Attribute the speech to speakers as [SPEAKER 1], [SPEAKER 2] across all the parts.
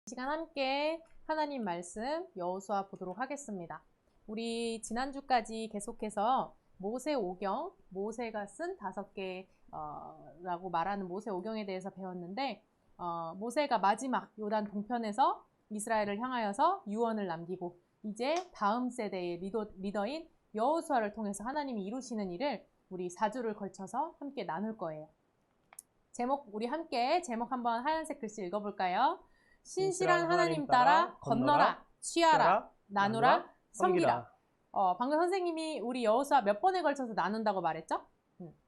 [SPEAKER 1] 이 시간 함께 하나님 말씀 여호수아 보도록 하겠습니다. 우리 지난주까지 계속해서 모세오경, 모세가 쓴 5개 라고 말하는 모세오경에 대해서 배웠는데 모세가 마지막 요단 동편에서 이스라엘을 향하여서 유언을 남기고 이제 다음 세대의 리더인 여호수아를 통해서 하나님이 이루시는 일을 우리 4주를 걸쳐서 함께 나눌 거예요. 우리 함께 제목 한번 하얀색 글씨 읽어볼까요? 신실한 하나님 따라 건너라, 취하라, 나누라, 섬기라. 방금 선생님이 우리 여호수아 몇 번에 걸쳐서 나눈다고 말했죠?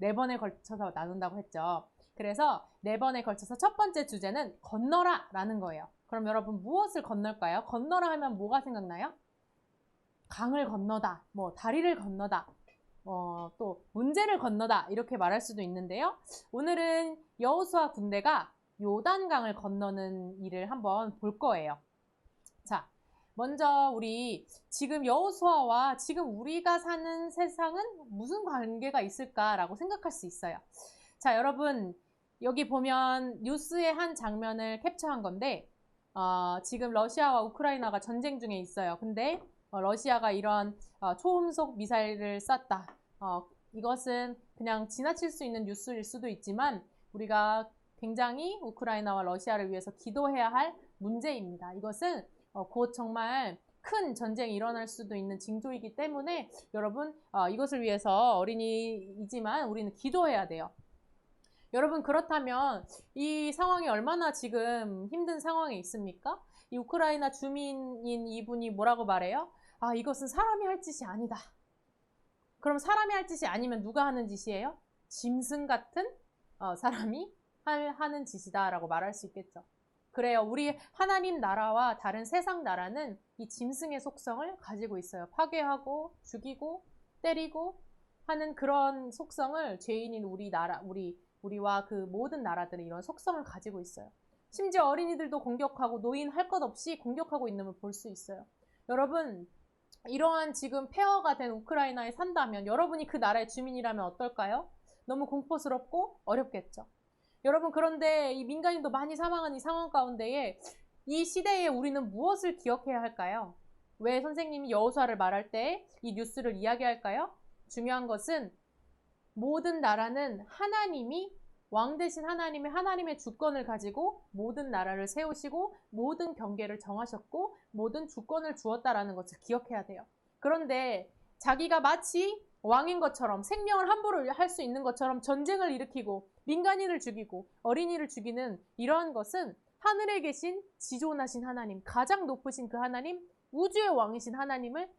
[SPEAKER 1] 4번에 걸쳐서 나눈다고 했죠. 그래서 4번에 걸쳐서 첫 번째 주제는 건너라 라는 거예요. 그럼 여러분 무엇을 건널까요? 건너라 하면 뭐가 생각나요? 강을 건너다, 다리를 건너다, 또 문제를 건너다 이렇게 말할 수도 있는데요. 오늘은 여호수아 군대가 요단강을 건너는 일을 한번 볼 거예요. 자, 먼저 우리 지금 여호수아와 지금 우리가 사는 세상은 무슨 관계가 있을까라고 생각할 수 있어요. 자, 여러분 여기 보면 뉴스의 한 장면을 캡처한 건데 지금 러시아와 우크라이나가 전쟁 중에 있어요. 근데 러시아가 이런 초음속 미사일을 쐈다. 이것은 그냥 지나칠 수 있는 뉴스일 수도 있지만 우리가 굉장히 우크라이나와 러시아를 위해서 기도해야 할 문제입니다. 이것은 곧 정말 큰 전쟁이 일어날 수도 있는 징조이기 때문에 여러분 이것을 위해서 어린이이지만 우리는 기도해야 돼요. 여러분 그렇다면 이 상황이 얼마나 지금 힘든 상황에 있습니까? 이 우크라이나 주민인 이분이 뭐라고 말해요? 이것은 사람이 할 짓이 아니다. 그럼 사람이 할 짓이 아니면 누가 하는 짓이에요? 짐승 같은 사람이 하는 짓이다 라고 말할 수 있겠죠. 그래요. 우리 하나님 나라와 다른 세상 나라는 이 짐승의 속성을 가지고 있어요. 파괴하고 죽이고 때리고 하는 그런 속성을 죄인인 우리와 그 모든 나라들은 이런 속성을 가지고 있어요. 심지어 어린이들도 공격하고 노인 할 것 없이 공격하고 있는 걸 볼 수 있어요. 여러분 이러한 지금 폐허가 된 우크라이나에 산다면 여러분이 그 나라의 주민이라면 어떨까요? 너무 공포스럽고 어렵겠죠. 여러분 그런데 이 민간인도 많이 사망한 이 상황 가운데에 이 시대에 우리는 무엇을 기억해야 할까요? 왜 선생님이 여호수아를 말할 때 이 뉴스를 이야기할까요? 중요한 것은 모든 나라는 하나님이 왕 대신 하나님의 주권을 가지고 모든 나라를 세우시고 모든 경계를 정하셨고 모든 주권을 주었다라는 것을 기억해야 돼요. 그런데 자기가 마치 왕인 것처럼 생명을 함부로 할 수 있는 것처럼 전쟁을 일으키고 민간인을 죽이고 어린이를 죽이는 이러한 것은 하늘에 계신 지존하신 하나님, 가장 높으신 그 하나님, 우주의 왕이신 하나님을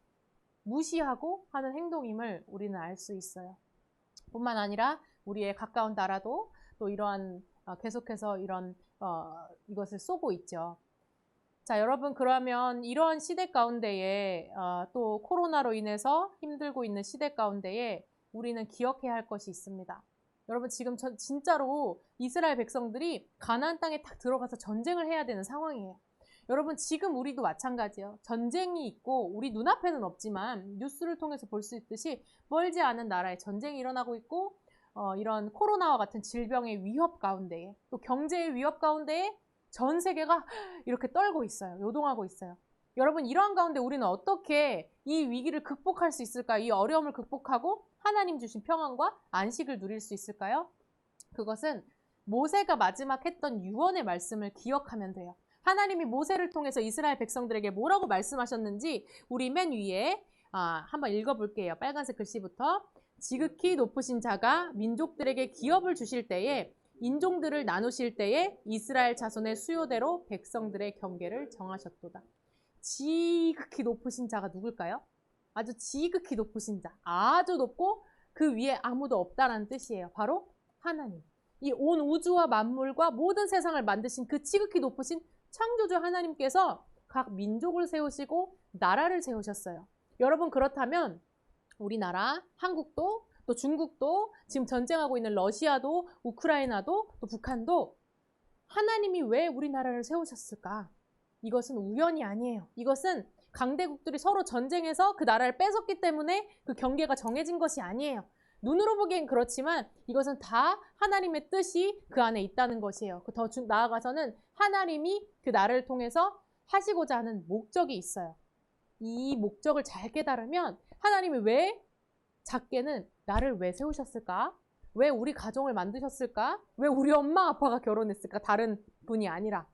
[SPEAKER 1] 무시하고 하는 행동임을 우리는 알 수 있어요. 뿐만 아니라 우리의 가까운 나라도 또 이러한 계속해서 이것을 쏘고 있죠. 자, 여러분 그러면 이러한 시대 가운데에 또 코로나로 인해서 힘들고 있는 시대 가운데에 우리는 기억해야 할 것이 있습니다. 여러분 지금 진짜로 이스라엘 백성들이 가나안 땅에 딱 들어가서 전쟁을 해야 되는 상황이에요. 여러분 지금 우리도 마찬가지예요. 전쟁이 있고 우리 눈앞에는 없지만 뉴스를 통해서 볼 수 있듯이 멀지 않은 나라에 전쟁이 일어나고 있고 이런 코로나와 같은 질병의 위협 가운데에 또 경제의 위협 가운데에 전 세계가 이렇게 떨고 있어요. 요동하고 있어요. 여러분 이러한 가운데 우리는 어떻게 이 위기를 극복할 수 있을까요? 이 어려움을 극복하고 하나님 주신 평안과 안식을 누릴 수 있을까요? 그것은 모세가 마지막 했던 유언의 말씀을 기억하면 돼요. 하나님이 모세를 통해서 이스라엘 백성들에게 뭐라고 말씀하셨는지 우리 맨 위에 한번 읽어볼게요. 빨간색 글씨부터. 지극히 높으신 자가 민족들에게 기업을 주실 때에 인종들을 나누실 때에 이스라엘 자손의 수요대로 백성들의 경계를 정하셨도다. 지극히 높으신 자가 누굴까요? 아주 지극히 높으신 자, 아주 높고 그 위에 아무도 없다라는 뜻이에요. 바로 하나님. 이 온 우주와 만물과 모든 세상을 만드신 그 지극히 높으신 창조주 하나님께서 각 민족을 세우시고 나라를 세우셨어요. 여러분 그렇다면 우리나라, 한국도 또 중국도 지금 전쟁하고 있는 러시아도 우크라이나도 또 북한도 하나님이 왜 우리나라를 세우셨을까? 이것은 우연이 아니에요. 이것은 강대국들이 서로 전쟁해서 그 나라를 뺏었기 때문에 그 경계가 정해진 것이 아니에요. 눈으로 보기엔 그렇지만 이것은 다 하나님의 뜻이 그 안에 있다는 것이에요. 더 나아가서는 하나님이 그 나를 통해서 하시고자 하는 목적이 있어요. 이 목적을 잘 깨달으면 하나님이 왜 작게는 나를 왜 세우셨을까? 왜 우리 가정을 만드셨을까? 왜 우리 엄마 아빠가 결혼했을까? 다른 분이 아니라.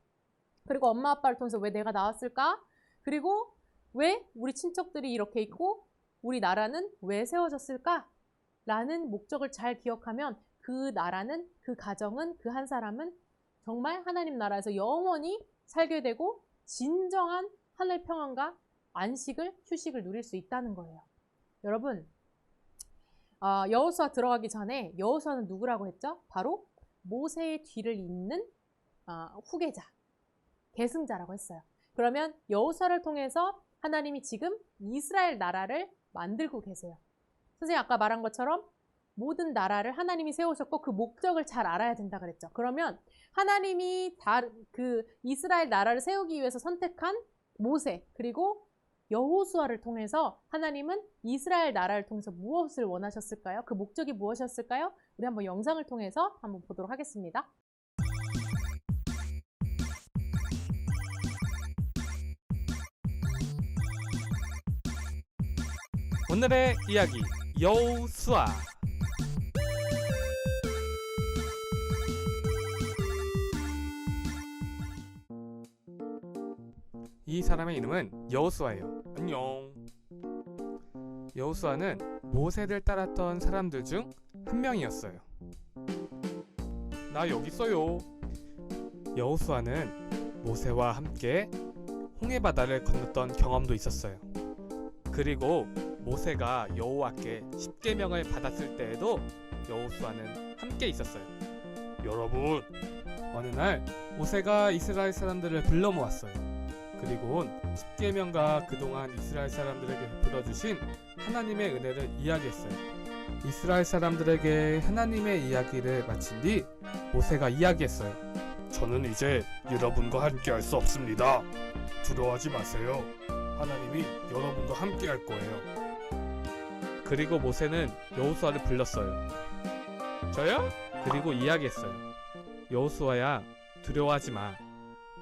[SPEAKER 1] 그리고 엄마 아빠를 통해서 왜 내가 나왔을까? 그리고 왜 우리 친척들이 이렇게 있고 우리 나라는 왜 세워졌을까? 라는 목적을 잘 기억하면 그 나라는, 그 가정은, 그 한 사람은 정말 하나님 나라에서 영원히 살게 되고 진정한 하늘 평안과 안식을, 휴식을 누릴 수 있다는 거예요. 여러분, 여호수아 들어가기 전에 여호수아는 누구라고 했죠? 바로 모세의 뒤를 잇는 후계자, 계승자라고 했어요. 그러면 여호수아를 통해서 하나님이 지금 이스라엘 나라를 만들고 계세요. 선생님 아까 말한 것처럼 모든 나라를 하나님이 세우셨고 그 목적을 잘 알아야 된다 그랬죠. 그러면 하나님이 그 이스라엘 나라를 세우기 위해서 선택한 모세 그리고 여호수아를 통해서 하나님은 이스라엘 나라를 통해서 무엇을 원하셨을까요? 그 목적이 무엇이었을까요? 우리 한번 영상을 통해서 한번 보도록 하겠습니다.
[SPEAKER 2] 오늘의 이야기 여호수아. 이 사람의 이름은 여호수아예요. 안녕. 여호수아는 모세를 따랐던 사람들 중 한 명이었어요. 나 여기 있어요. 여호수아는 모세와 함께 홍해 바다를 건넜던 경험도 있었어요. 그리고 모세가 여호와께 십계명을 받았을 때에도 여호수아는 함께 있었어요. 여러분, 어느 날 모세가 이스라엘 사람들을 불러 모았어요. 그리고 십계명과 그동안 이스라엘 사람들에게 베풀어주신 하나님의 은혜를 이야기했어요. 이스라엘 사람들에게 하나님의 이야기를 마친 뒤 모세가 이야기했어요. 저는 이제 여러분과 함께 할 수 없습니다. 두려워하지 마세요. 하나님이 여러분과 함께 할 거예요. 그리고 모세는 여호수아를 불렀어요. 저요? 그리고 이야기했어요. 여호수아야, 두려워하지 마.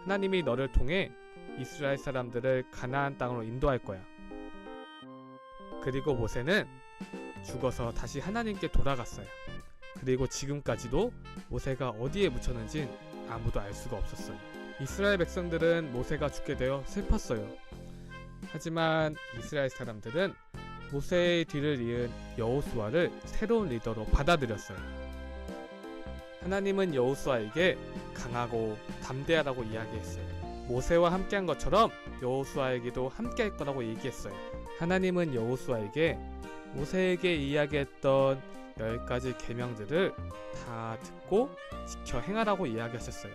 [SPEAKER 2] 하나님이 너를 통해 이스라엘 사람들을 가나안 땅으로 인도할 거야. 그리고 모세는 죽어서 다시 하나님께 돌아갔어요. 그리고 지금까지도 모세가 어디에 묻혔는진 아무도 알 수가 없었어요. 이스라엘 백성들은 모세가 죽게 되어 슬펐어요. 하지만 이스라엘 사람들은 모세의 뒤를 이은 여호수아를 새로운 리더로 받아들였어요. 하나님은 여호수아에게 강하고 담대하라고 이야기했어요. 모세와 함께한 것처럼 여호수아에게도 함께할 거라고 얘기했어요. 하나님은 여호수아에게 모세에게 이야기했던 10가지 계명들을 다 듣고 지켜 행하라고 이야기하셨어요.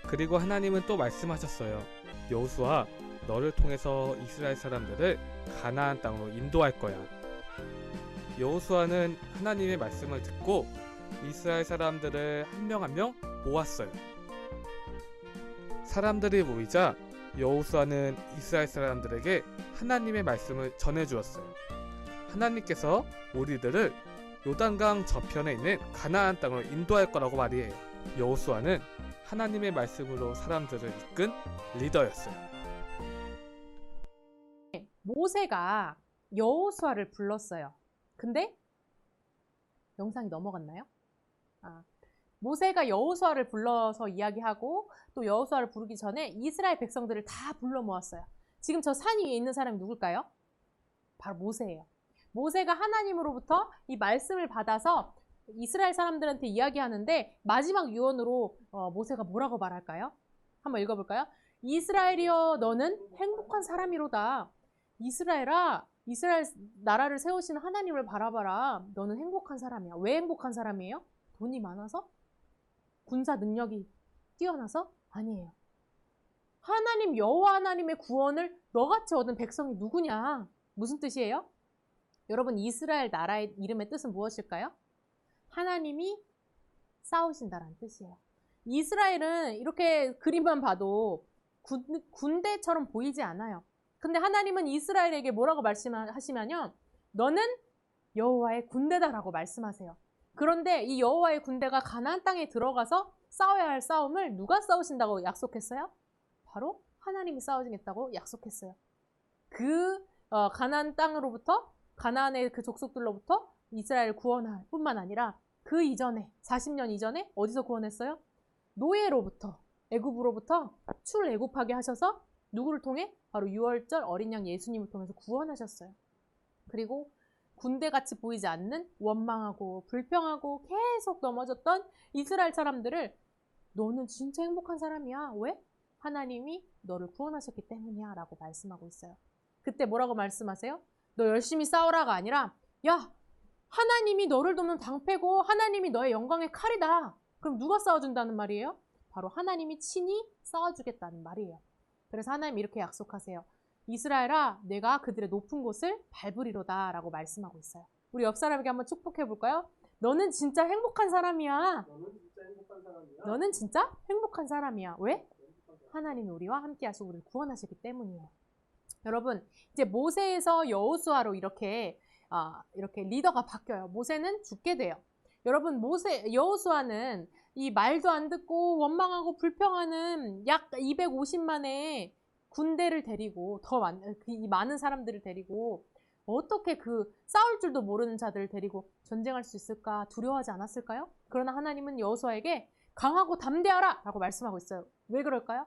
[SPEAKER 2] 그리고 하나님은 또 말씀하셨어요. 여호수아, 너를 통해서 이스라엘 사람들을 가나안 땅으로 인도할 거야. 여호수아는 하나님의 말씀을 듣고 이스라엘 사람들을 한 명 한 명 모았어요. 사람들이 모이자 여호수아는 이스라엘 사람들에게 하나님의 말씀을 전해주었어요. 하나님께서 우리들을 요단강 저편에 있는 가나안 땅으로 인도할 거라고 말이에요. 여호수아는 하나님의 말씀으로 사람들을 이끈 리더였어요.
[SPEAKER 1] 모세가 여호수아를 불렀어요. 근데 영상이 넘어갔나요? 모세가 여호수아를 불러서 이야기하고 또 여호수아를 부르기 전에 이스라엘 백성들을 다 불러 모았어요. 지금 저 산 위에 있는 사람이 누굴까요? 바로 모세예요. 모세가 하나님으로부터 이 말씀을 받아서 이스라엘 사람들한테 이야기하는데 마지막 유언으로 모세가 뭐라고 말할까요? 한번 읽어볼까요? 이스라엘이여, 너는 행복한 사람이로다. 이스라엘아, 이스라엘 나라를 세우시는 하나님을 바라봐라. 너는 행복한 사람이야. 왜 행복한 사람이에요? 돈이 많아서? 군사 능력이 뛰어나서? 아니에요. 하나님, 여호와 하나님의 구원을 너같이 얻은 백성이 누구냐? 무슨 뜻이에요? 여러분, 이스라엘 나라의 이름의 뜻은 무엇일까요? 하나님이 싸우신다라는 뜻이에요. 이스라엘은 이렇게 그림만 봐도 군대처럼 보이지 않아요. 근데 하나님은 이스라엘에게 뭐라고 말씀하시면요, 너는 여호와의 군대다라고 말씀하세요. 그런데 이 여호와의 군대가 가나안 땅에 들어가서 싸워야 할 싸움을 누가 싸우신다고 약속했어요? 바로 하나님이 싸우시겠다고 약속했어요. 그 가나안 땅으로부터 가나안의 그 족속들로부터 이스라엘 구원할 뿐만 아니라 그 이전에 40년 이전에 어디서 구원했어요? 노예로부터 애굽으로부터 출애굽하게 하셔서 누구를 통해? 바로 유월절 어린 양 예수님을 통해서 구원하셨어요. 그리고 군대같이 보이지 않는 원망하고 불평하고 계속 넘어졌던 이스라엘 사람들을 너는 진짜 행복한 사람이야. 왜? 하나님이 너를 구원하셨기 때문이야 라고 말씀하고 있어요. 그때 뭐라고 말씀하세요? 너 열심히 싸우라가 아니라 야, 하나님이 너를 돕는 방패고 하나님이 너의 영광의 칼이다. 그럼 누가 싸워준다는 말이에요? 바로 하나님이 친히 싸워주겠다는 말이에요. 그래서 하나님이 이렇게 약속하세요. 이스라엘아, 내가 그들의 높은 곳을 밟으리로다 라고 말씀하고 있어요. 우리 옆 사람에게 한번 축복해 볼까요? 너는 진짜 행복한 사람이야.
[SPEAKER 3] 너는 진짜 행복한 사람이야.
[SPEAKER 1] 너는 진짜 행복한 사람이야. 왜? 하나님이 우리와 함께 하시고 우리를 구원하시기 때문이에요. 여러분, 이제 모세에서 여호수아로 이렇게 리더가 바뀌어요. 모세는 죽게 돼요. 여러분, 여호수아는 이 말도 안 듣고 원망하고 불평하는 약 250만의 군대를 데리고 이 많은 사람들을 데리고 어떻게 그 싸울 줄도 모르는 자들을 데리고 전쟁할 수 있을까 두려워하지 않았을까요? 그러나 하나님은 여호수아에게 강하고 담대하라 라고 말씀하고 있어요. 왜 그럴까요?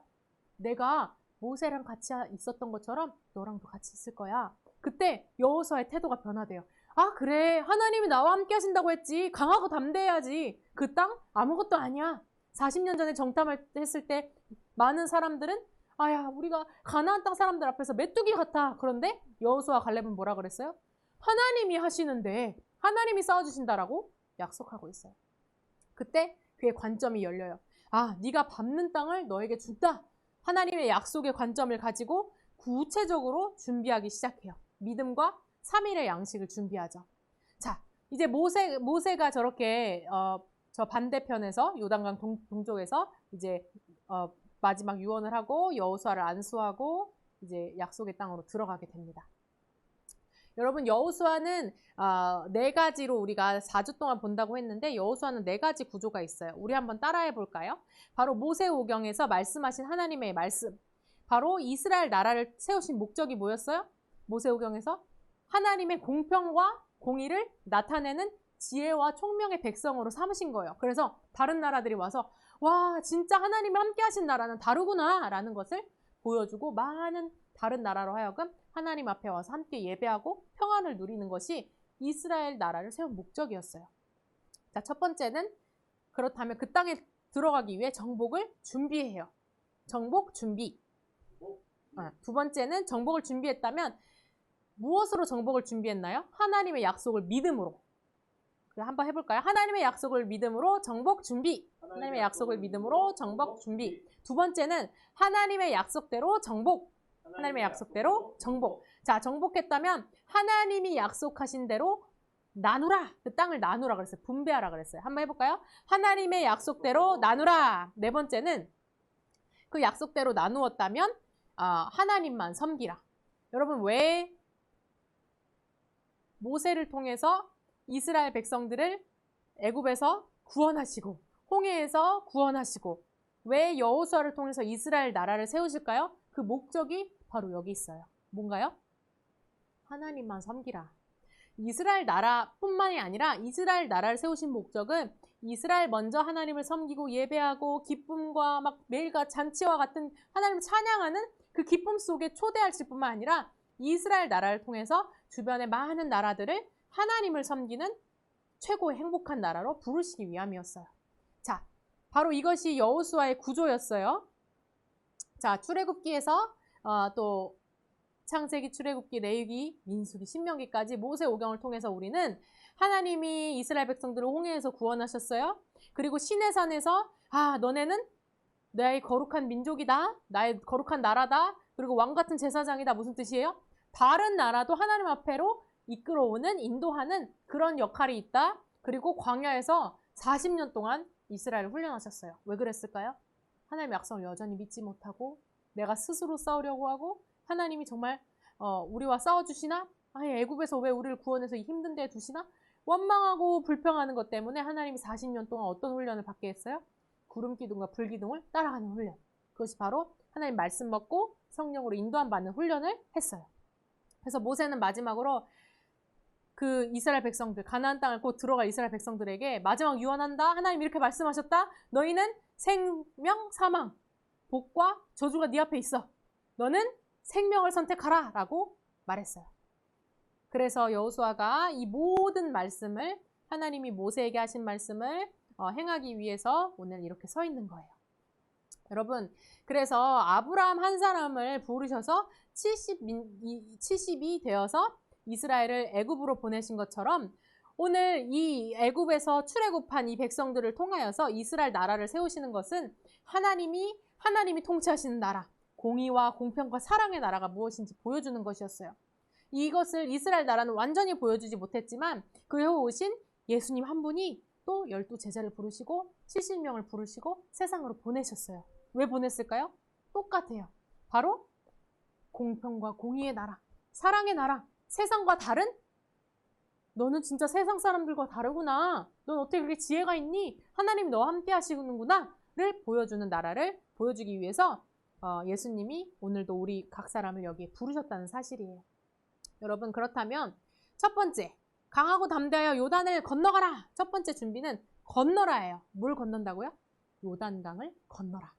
[SPEAKER 1] 내가 모세랑 같이 있었던 것처럼 너랑도 같이 있을 거야. 그때 여호수아의 태도가 변화돼요. 아, 그래, 하나님이 나와 함께 하신다고 했지. 강하고 담대해야지. 그 땅 아무것도 아니야. 40년 전에 정탐을 했을 때 많은 사람들은 아야, 우리가 가나안 땅 사람들 앞에서 메뚜기 같아. 그런데 여호수아 갈렙은 뭐라 그랬어요? 하나님이 하시는데 하나님이 싸워주신다라고 약속하고 있어요. 그때 그의 관점이 열려요. 아, 네가 밟는 땅을 너에게 준다. 하나님의 약속의 관점을 가지고 구체적으로 준비하기 시작해요. 믿음과 3일의 양식을 준비하죠. 자, 이제 모세가 저렇게 저 반대편에서 요단강 동쪽에서 이제 마지막 유언을 하고 여호수아를 안수하고 이제 약속의 땅으로 들어가게 됩니다. 여러분, 여호수아는 4가지로 우리가 4주 동안 본다고 했는데 여호수아는 4가지 구조가 있어요. 우리 한번 따라해 볼까요? 바로 모세오경에서 말씀하신 하나님의 말씀. 바로 이스라엘 나라를 세우신 목적이 뭐였어요? 모세오경에서 하나님의 공평과 공의를 나타내는 지혜와 총명의 백성으로 삼으신 거예요. 그래서 다른 나라들이 와서 와, 진짜 하나님이 함께 하신 나라는 다르구나 라는 것을 보여주고 많은 다른 나라로 하여금 하나님 앞에 와서 함께 예배하고 평안을 누리는 것이 이스라엘 나라를 세운 목적이었어요. 자, 첫 번째는 그렇다면 그 땅에 들어가기 위해 정복을 준비해요. 정복 준비. 두 번째는 정복을 준비했다면 무엇으로 정복을 준비했나요? 하나님의 약속을 믿음으로. 한번 해볼까요? 하나님의 약속을 믿음으로 정복 준비. 하나님의 약속을 믿음으로 정복 준비. 두 번째는 하나님의 약속대로 정복. 하나님의 약속대로 정복. 자, 정복했다면 하나님이 약속하신 대로 나누라. 그 땅을 나누라 그랬어요. 분배하라 그랬어요. 한번 해볼까요? 하나님의 약속대로 나누라. 네 번째는 그 약속대로 나누었다면 하나님만 섬기라. 여러분, 왜 모세를 통해서 이스라엘 백성들을 애굽에서 구원하시고 홍해에서 구원하시고 왜 여호수아를 통해서 이스라엘 나라를 세우실까요? 그 목적이 바로 여기 있어요. 뭔가요? 하나님만 섬기라. 이스라엘 나라뿐만이 아니라 이스라엘 나라를 세우신 목적은 이스라엘 먼저 하나님을 섬기고 예배하고 기쁨과 막 매일과 잔치와 같은 하나님을 찬양하는 그 기쁨 속에 초대하실 뿐만 아니라 이스라엘 나라를 통해서 주변의 많은 나라들을 하나님을 섬기는 최고의 행복한 나라로 부르시기 위함이었어요. 자, 바로 이것이 여호수아의 구조였어요. 자, 출애굽기에서 또 창세기, 출애굽기, 레위기, 민수기, 신명기까지 모세오경을 통해서 우리는 하나님이 이스라엘 백성들을 홍해에서 구원하셨어요. 그리고 시내산에서 너네는 나의 거룩한 민족이다. 나의 거룩한 나라다. 그리고 왕같은 제사장이다. 무슨 뜻이에요? 다른 나라도 하나님 앞에로 이끌어오는, 인도하는 그런 역할이 있다. 그리고 광야에서 40년 동안 이스라엘을 훈련하셨어요. 왜 그랬을까요? 하나님의 약속을 여전히 믿지 못하고 내가 스스로 싸우려고 하고 하나님이 정말 우리와 싸워주시나? 아예 애굽에서 왜 우리를 구원해서 이 힘든 데에 두시나? 원망하고 불평하는 것 때문에 하나님이 40년 동안 어떤 훈련을 받게 했어요? 구름 기둥과 불 기둥을 따라가는 훈련. 그것이 바로 하나님 말씀 먹고 성령으로 인도함 받는 훈련을 했어요. 그래서 모세는 마지막으로 그 이스라엘 백성들, 가나안 땅을 곧 들어갈 이스라엘 백성들에게 마지막 유언한다. 하나님 이렇게 말씀하셨다. 너희는 생명, 사망, 복과 저주가 네 앞에 있어. 너는 생명을 선택하라 라고 말했어요. 그래서 여호수아가 이 모든 말씀을, 하나님이 모세에게 하신 말씀을 행하기 위해서 오늘 이렇게 서 있는 거예요. 여러분, 그래서 아브라함 한 사람을 부르셔서 70이 되어서 이스라엘을 애굽으로 보내신 것처럼 오늘 이 애굽에서 출애굽한 이 백성들을 통하여서 이스라엘 나라를 세우시는 것은 하나님이 통치하시는 나라, 공의와 공평과 사랑의 나라가 무엇인지 보여주는 것이었어요. 이것을 이스라엘 나라는 완전히 보여주지 못했지만 그 후 오신 예수님 한 분이 또 12 제자를 부르시고 70명을 부르시고 세상으로 보내셨어요. 왜 보냈을까요? 똑같아요. 바로 공평과 공의의 나라, 사랑의 나라, 세상과 다른? 너는 진짜 세상 사람들과 다르구나. 넌 어떻게 그렇게 지혜가 있니? 하나님이 너와 함께 하시는구나. 를 보여주는 나라를 보여주기 위해서 예수님이 오늘도 우리 각 사람을 여기에 부르셨다는 사실이에요. 여러분, 그렇다면 첫 번째, 강하고 담대하여 요단을 건너가라. 첫 번째 준비는 건너라예요. 뭘 건넌다고요? 요단강을 건너라.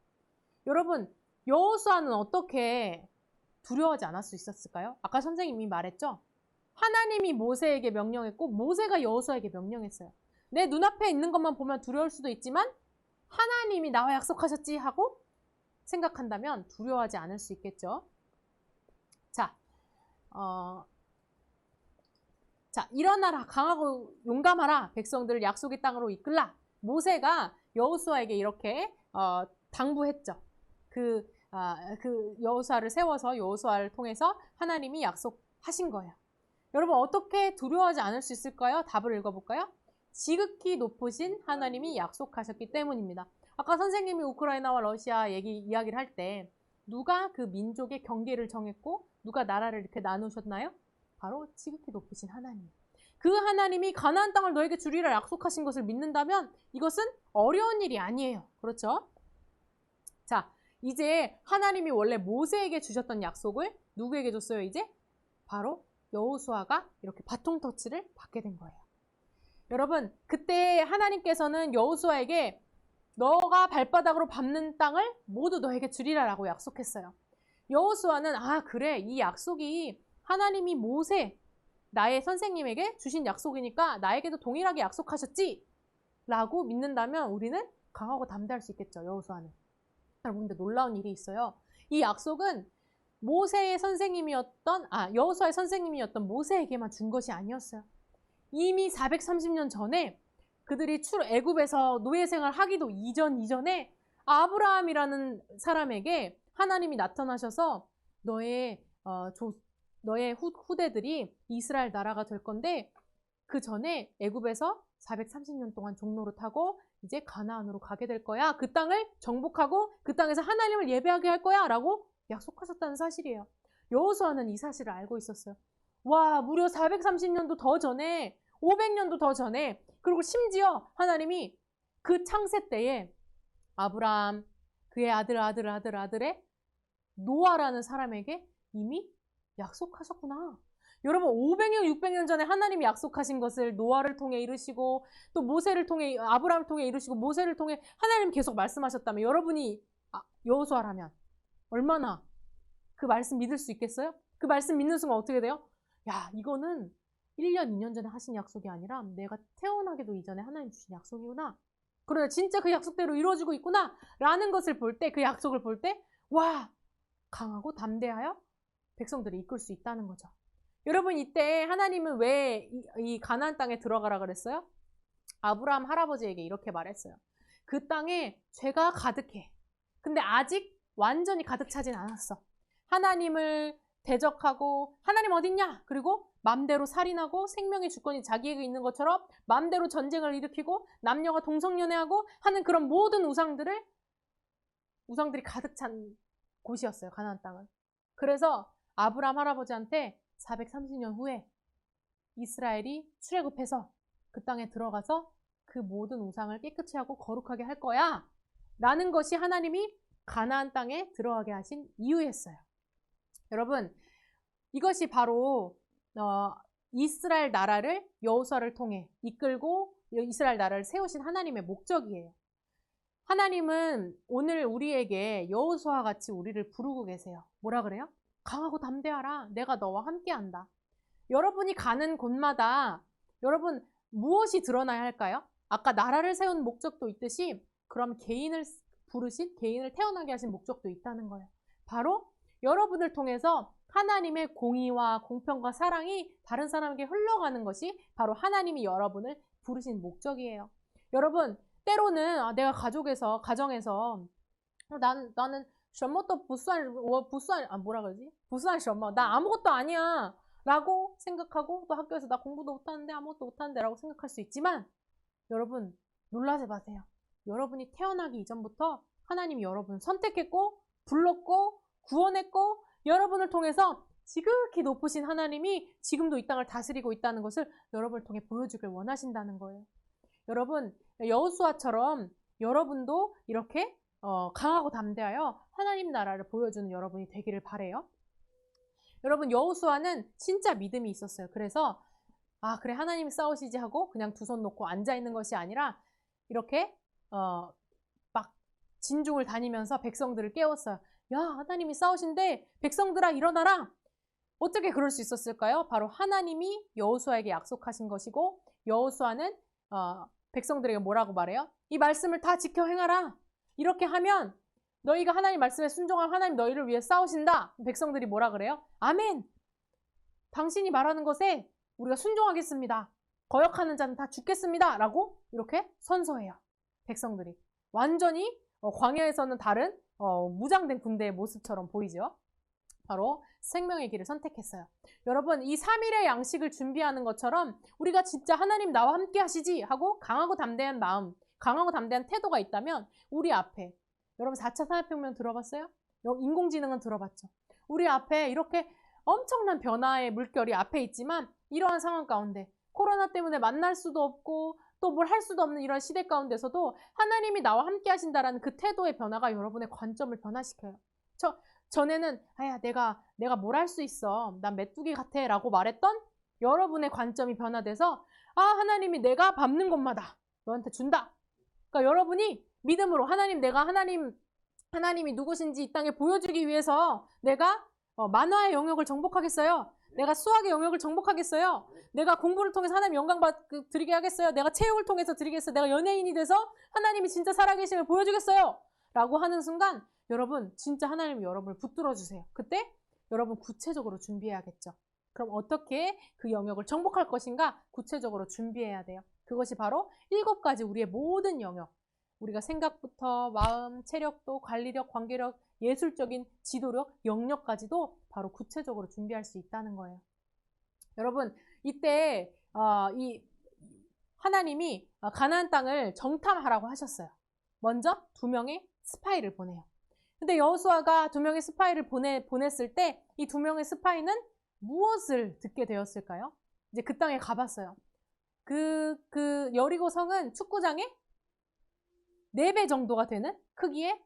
[SPEAKER 1] 여러분, 여호수아는 어떻게 두려워하지 않을 수 있었을까요? 아까 선생님이 말했죠? 하나님이 모세에게 명령했고 모세가 여호수아에게 명령했어요. 내 눈앞에 있는 것만 보면 두려울 수도 있지만 하나님이 나와 약속하셨지 하고 생각한다면 두려워하지 않을 수 있겠죠. 자, 일어나라, 강하고 용감하라, 백성들을 약속의 땅으로 이끌라. 모세가 여호수아에게 이렇게 당부했죠. 그 여호수아를 세워서 여호수아를 통해서 하나님이 약속하신 거예요. 여러분, 어떻게 두려워하지 않을 수 있을까요? 답을 읽어볼까요? 지극히 높으신 하나님이 약속하셨기 때문입니다. 아까 선생님이 우크라이나와 러시아 이야기를 할 때 누가 그 민족의 경계를 정했고 누가 나라를 이렇게 나누셨나요? 바로 지극히 높으신 하나님. 그 하나님이 가나안 땅을 너에게 주리라 약속하신 것을 믿는다면 이것은 어려운 일이 아니에요. 그렇죠? 자, 이제 하나님이 원래 모세에게 주셨던 약속을 누구에게 줬어요? 이제 바로 여호수아가 이렇게 바통 터치를 받게 된 거예요. 여러분, 그때 하나님께서는 여호수아에게 너가 발바닥으로 밟는 땅을 모두 너에게 주리라 라고 약속했어요. 여호수아는 그래, 이 약속이 하나님이 모세, 나의 선생님에게 주신 약속이니까 나에게도 동일하게 약속하셨지 라고 믿는다면 우리는 강하고 담대할 수 있겠죠. 여호수아는. 여러분, 근데 놀라운 일이 있어요. 이 약속은 모세의 선생님이었던 여호수아의 선생님이었던 모세에게만 준 것이 아니었어요. 이미 430년 전에 그들이 애굽에서 노예 생활 하기도 이전에 아브라함이라는 사람에게 하나님이 나타나셔서 너의 후대들이 이스라엘 나라가 될 건데 그 전에 애굽에서 430년 동안 종로를 타고 이제 가나안으로 가게 될 거야. 그 땅을 정복하고 그 땅에서 하나님을 예배하게 할 거야 라고 약속하셨다는 사실이에요. 여호수아는 이 사실을 알고 있었어요. 와, 무려 430년도 더 전에, 500년도 더 전에, 그리고 심지어 하나님이 그 창세 때에 아브라함, 그의 아들의 노아라는 사람에게 이미 약속하셨구나. 여러분, 500년, 600년 전에 하나님이 약속하신 것을 노아를 통해 이루시고 또 모세를 통해, 아브라함을 통해 이루시고 모세를 통해 하나님 계속 말씀하셨다면 여러분이 여호수아라면 얼마나 그 말씀 믿을 수 있겠어요? 그 말씀 믿는 순간 어떻게 돼요? 야, 이거는 1년, 2년 전에 하신 약속이 아니라 내가 태어나기도 이전에 하나님 주신 약속이구나. 그러나 진짜 그 약속대로 이루어지고 있구나 라는 것을 볼 때, 그 약속을 볼 때 와, 강하고 담대하여 백성들을 이끌 수 있다는 거죠. 여러분, 이때 하나님은 왜 이 가나안 땅에 들어가라 그랬어요? 아브라함 할아버지에게 이렇게 말했어요. 그 땅에 죄가 가득해. 근데 아직 완전히 가득 차진 않았어. 하나님을 대적하고 하나님 어딨냐? 그리고 맘대로 살인하고 생명의 주권이 자기에게 있는 것처럼 맘대로 전쟁을 일으키고 남녀가 동성연애하고 하는 그런 모든 우상들이 가득 찬 곳이었어요. 가나안 땅은. 그래서 아브라함 할아버지한테 430년 후에 이스라엘이 출애굽해서 그 땅에 들어가서 그 모든 우상을 깨끗이 하고 거룩하게 할 거야 라는 것이 하나님이 가나안 땅에 들어가게 하신 이유였어요. 여러분, 이것이 바로 이스라엘 나라를 여호수아를 통해 이끌고 이스라엘 나라를 세우신 하나님의 목적이에요. 하나님은 오늘 우리에게 여호수아와 같이 우리를 부르고 계세요. 뭐라 그래요? 강하고 담대하라. 내가 너와 함께한다. 여러분이 가는 곳마다 여러분 무엇이 드러나야 할까요? 아까 나라를 세운 목적도 있듯이 그럼 개인을 부르신, 개인을 태어나게 하신 목적도 있다는 거예요. 바로 여러분을 통해서 하나님의 공의와 공평과 사랑이 다른 사람에게 흘러가는 것이 바로 하나님이 여러분을 부르신 목적이에요. 여러분, 때로는 내가 가정에서 나는 什么都不算 뭐라 그러지? 不算什么 나 아무것도 아니야 라고 생각하고 또 학교에서 나 공부도 못하는데 아무것도 못하는데 라고 생각할 수 있지만 여러분 놀라지 마세요. 여러분이 태어나기 이전부터 하나님이 여러분을 선택했고 불렀고 구원했고 여러분을 통해서 지극히 높으신 하나님이 지금도 이 땅을 다스리고 있다는 것을 여러분을 통해 보여주길 원하신다는 거예요. 여러분 여호수아처럼 여러분도 이렇게 강하고 담대하여 하나님 나라를 보여주는 여러분이 되기를 바래요. 여러분 여호수아는 진짜 믿음이 있었어요. 그래서 그래 하나님이 싸우시지 하고 그냥 두 손 놓고 앉아있는 것이 아니라 이렇게 막 진중을 다니면서 백성들을 깨웠어요. 야 하나님이 싸우신데 백성들아 일어나라. 어떻게 그럴 수 있었을까요? 바로 하나님이 여호수아에게 약속하신 것이고 여호수아는 백성들에게 뭐라고 말해요? 이 말씀을 다 지켜 행하라. 이렇게 하면 너희가 하나님 말씀에 순종한 하나님 너희를 위해 싸우신다. 백성들이 뭐라 그래요? 아멘. 당신이 말하는 것에 우리가 순종하겠습니다. 거역하는 자는 다 죽겠습니다. 라고 이렇게 선서해요. 백성들이. 완전히 광야에서는 다른 무장된 군대의 모습처럼 보이죠. 바로 생명의 길을 선택했어요. 여러분 이 3일의 양식을 준비하는 것처럼 우리가 진짜 하나님 나와 함께 하시지 하고 강하고 담대한 마음, 강하고 담대한 태도가 있다면 우리 앞에 여러분 4차 산업혁명 들어봤어요? 인공지능은 들어봤죠. 우리 앞에 이렇게 엄청난 변화의 물결이 앞에 있지만 이러한 상황 가운데 코로나 때문에 만날 수도 없고 또 뭘 할 수도 없는 이런 시대 가운데서도 하나님이 나와 함께 하신다라는 그 태도의 변화가 여러분의 관점을 변화시켜요. 전에는 내가 뭘 할 수 있어. 난 메뚜기 같아 라고 말했던 여러분의 관점이 변화돼서 하나님이 내가 밟는 곳마다 너한테 준다. 그러니까 여러분이 믿음으로 하나님이 누구신지 이 땅에 보여주기 위해서 내가 만화의 영역을 정복하겠어요. 내가 수학의 영역을 정복하겠어요. 내가 공부를 통해서 하나님 영광 드리게 하겠어요. 내가 체육을 통해서 드리겠어요. 내가 연예인이 돼서 하나님이 진짜 살아계심을 보여주겠어요. 라고 하는 순간 여러분 진짜 하나님이 여러분을 붙들어 주세요. 그때 여러분 구체적으로 준비해야겠죠. 그럼 어떻게 그 영역을 정복할 것인가 구체적으로 준비해야 돼요. 그것이 바로 7가지 우리의 모든 영역. 우리가 생각부터 마음, 체력도, 관리력, 관계력, 예술적인 지도력, 영역까지도 바로 구체적으로 준비할 수 있다는 거예요. 여러분 이때 이 하나님이 가나안 땅을 정탐하라고 하셨어요. 먼저 2명의 스파이를 보내요. 근데 여호수아가 2명의 스파이를 보냈을 때 이 2명의 스파이는 무엇을 듣게 되었을까요? 이제 그 땅에 가봤어요. 그 여리고 성은 축구장의 4배 정도가 되는 크기의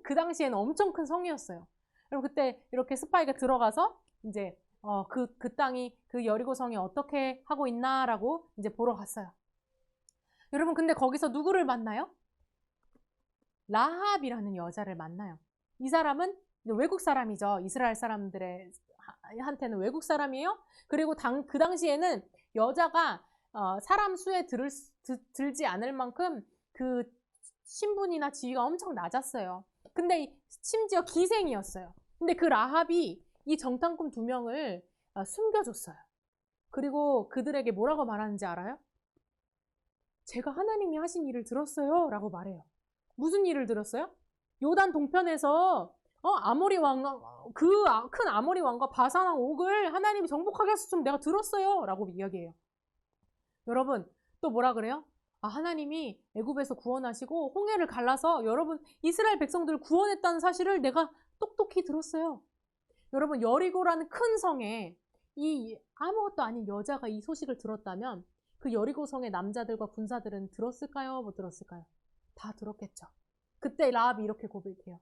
[SPEAKER 1] 그 당시에는 엄청 큰 성이었어요. 그럼 그때 이렇게 스파이가 들어가서 이제 그 땅이 그 여리고 성이 어떻게 하고 있나라고 이제 보러 갔어요. 여러분 근데 거기서 누구를 만나요? 라합이라는 여자를 만나요. 이 사람은 외국 사람이죠. 이스라엘 사람들한테는 외국 사람이에요. 그리고 그 당시에는 여자가 사람 수에 들지 않을 만큼 그 신분이나 지위가 엄청 낮았어요. 근데 심지어 기생이었어요. 근데 그 라합이 이 정탐꾼 2명을 숨겨줬어요. 그리고 그들에게 뭐라고 말하는지 알아요? 제가 하나님이 하신 일을 들었어요 라고 말해요. 무슨 일을 들었어요? 요단 동편에서 아모리 왕 그 큰 아모리 왕과 바산 왕 옥을 하나님이 정복하게 하셨으면 내가 들었어요 라고 이야기해요. 여러분 또 뭐라 그래요? 하나님이 애굽에서 구원하시고 홍해를 갈라서 여러분 이스라엘 백성들을 구원했다는 사실을 내가 똑똑히 들었어요. 여러분 여리고라는 큰 성에 이 아무것도 아닌 여자가 이 소식을 들었다면 그 여리고성의 남자들과 군사들은 들었을까요? 못 들었을까요? 다 들었겠죠. 그때 라합이 이렇게 고백해요.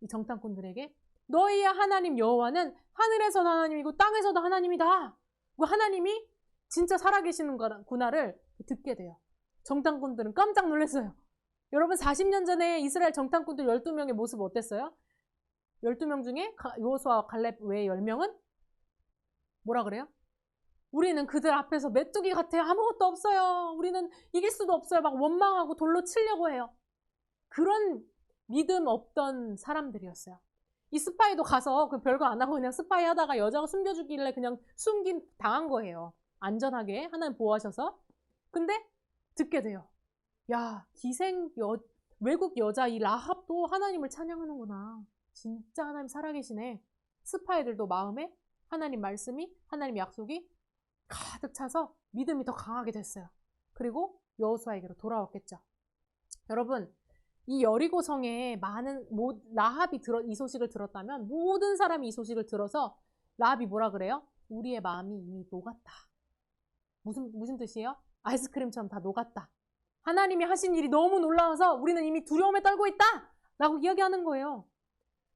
[SPEAKER 1] 이 정탐꾼들에게 너희의 하나님 여호와는 하늘에서도 하나님이고 땅에서도 하나님이다. 그 하나님이 진짜 살아계시는구나를 듣게 돼요. 정탐꾼들은 깜짝 놀랐어요. 여러분 40년 전에 이스라엘 정탐꾼들 12명의 모습 어땠어요? 12명 중에 여호수아와 갈렙 외에 10명은 뭐라 그래요? 우리는 그들 앞에서 메뚜기 같아요. 아무것도 없어요. 우리는 이길 수도 없어요. 막 원망하고 돌로 치려고 해요. 그런 믿음 없던 사람들이었어요. 이 스파이도 가서 별거 안 하고 그냥 스파이 하다가 여자가 숨겨주길래 그냥 당한 거예요. 안전하게 하나님 보호하셔서. 근데 듣게 돼요. 야, 외국 여자 이 라합도 하나님을 찬양하는구나. 진짜 하나님 살아계시네. 스파이들도 마음에 하나님 말씀이, 하나님 약속이 가득 차서 믿음이 더 강하게 됐어요. 그리고 여호수아에게로 돌아왔겠죠. 여러분, 이 여리고성에 라합이 이 소식을 들었다면 모든 사람이 이 소식을 들어서 라합이 뭐라 그래요? 우리의 마음이 이미 녹았다. 무슨 뜻이에요? 아이스크림처럼 다 녹았다. 하나님이 하신 일이 너무 놀라워서 우리는 이미 두려움에 떨고 있다! 라고 이야기하는 거예요.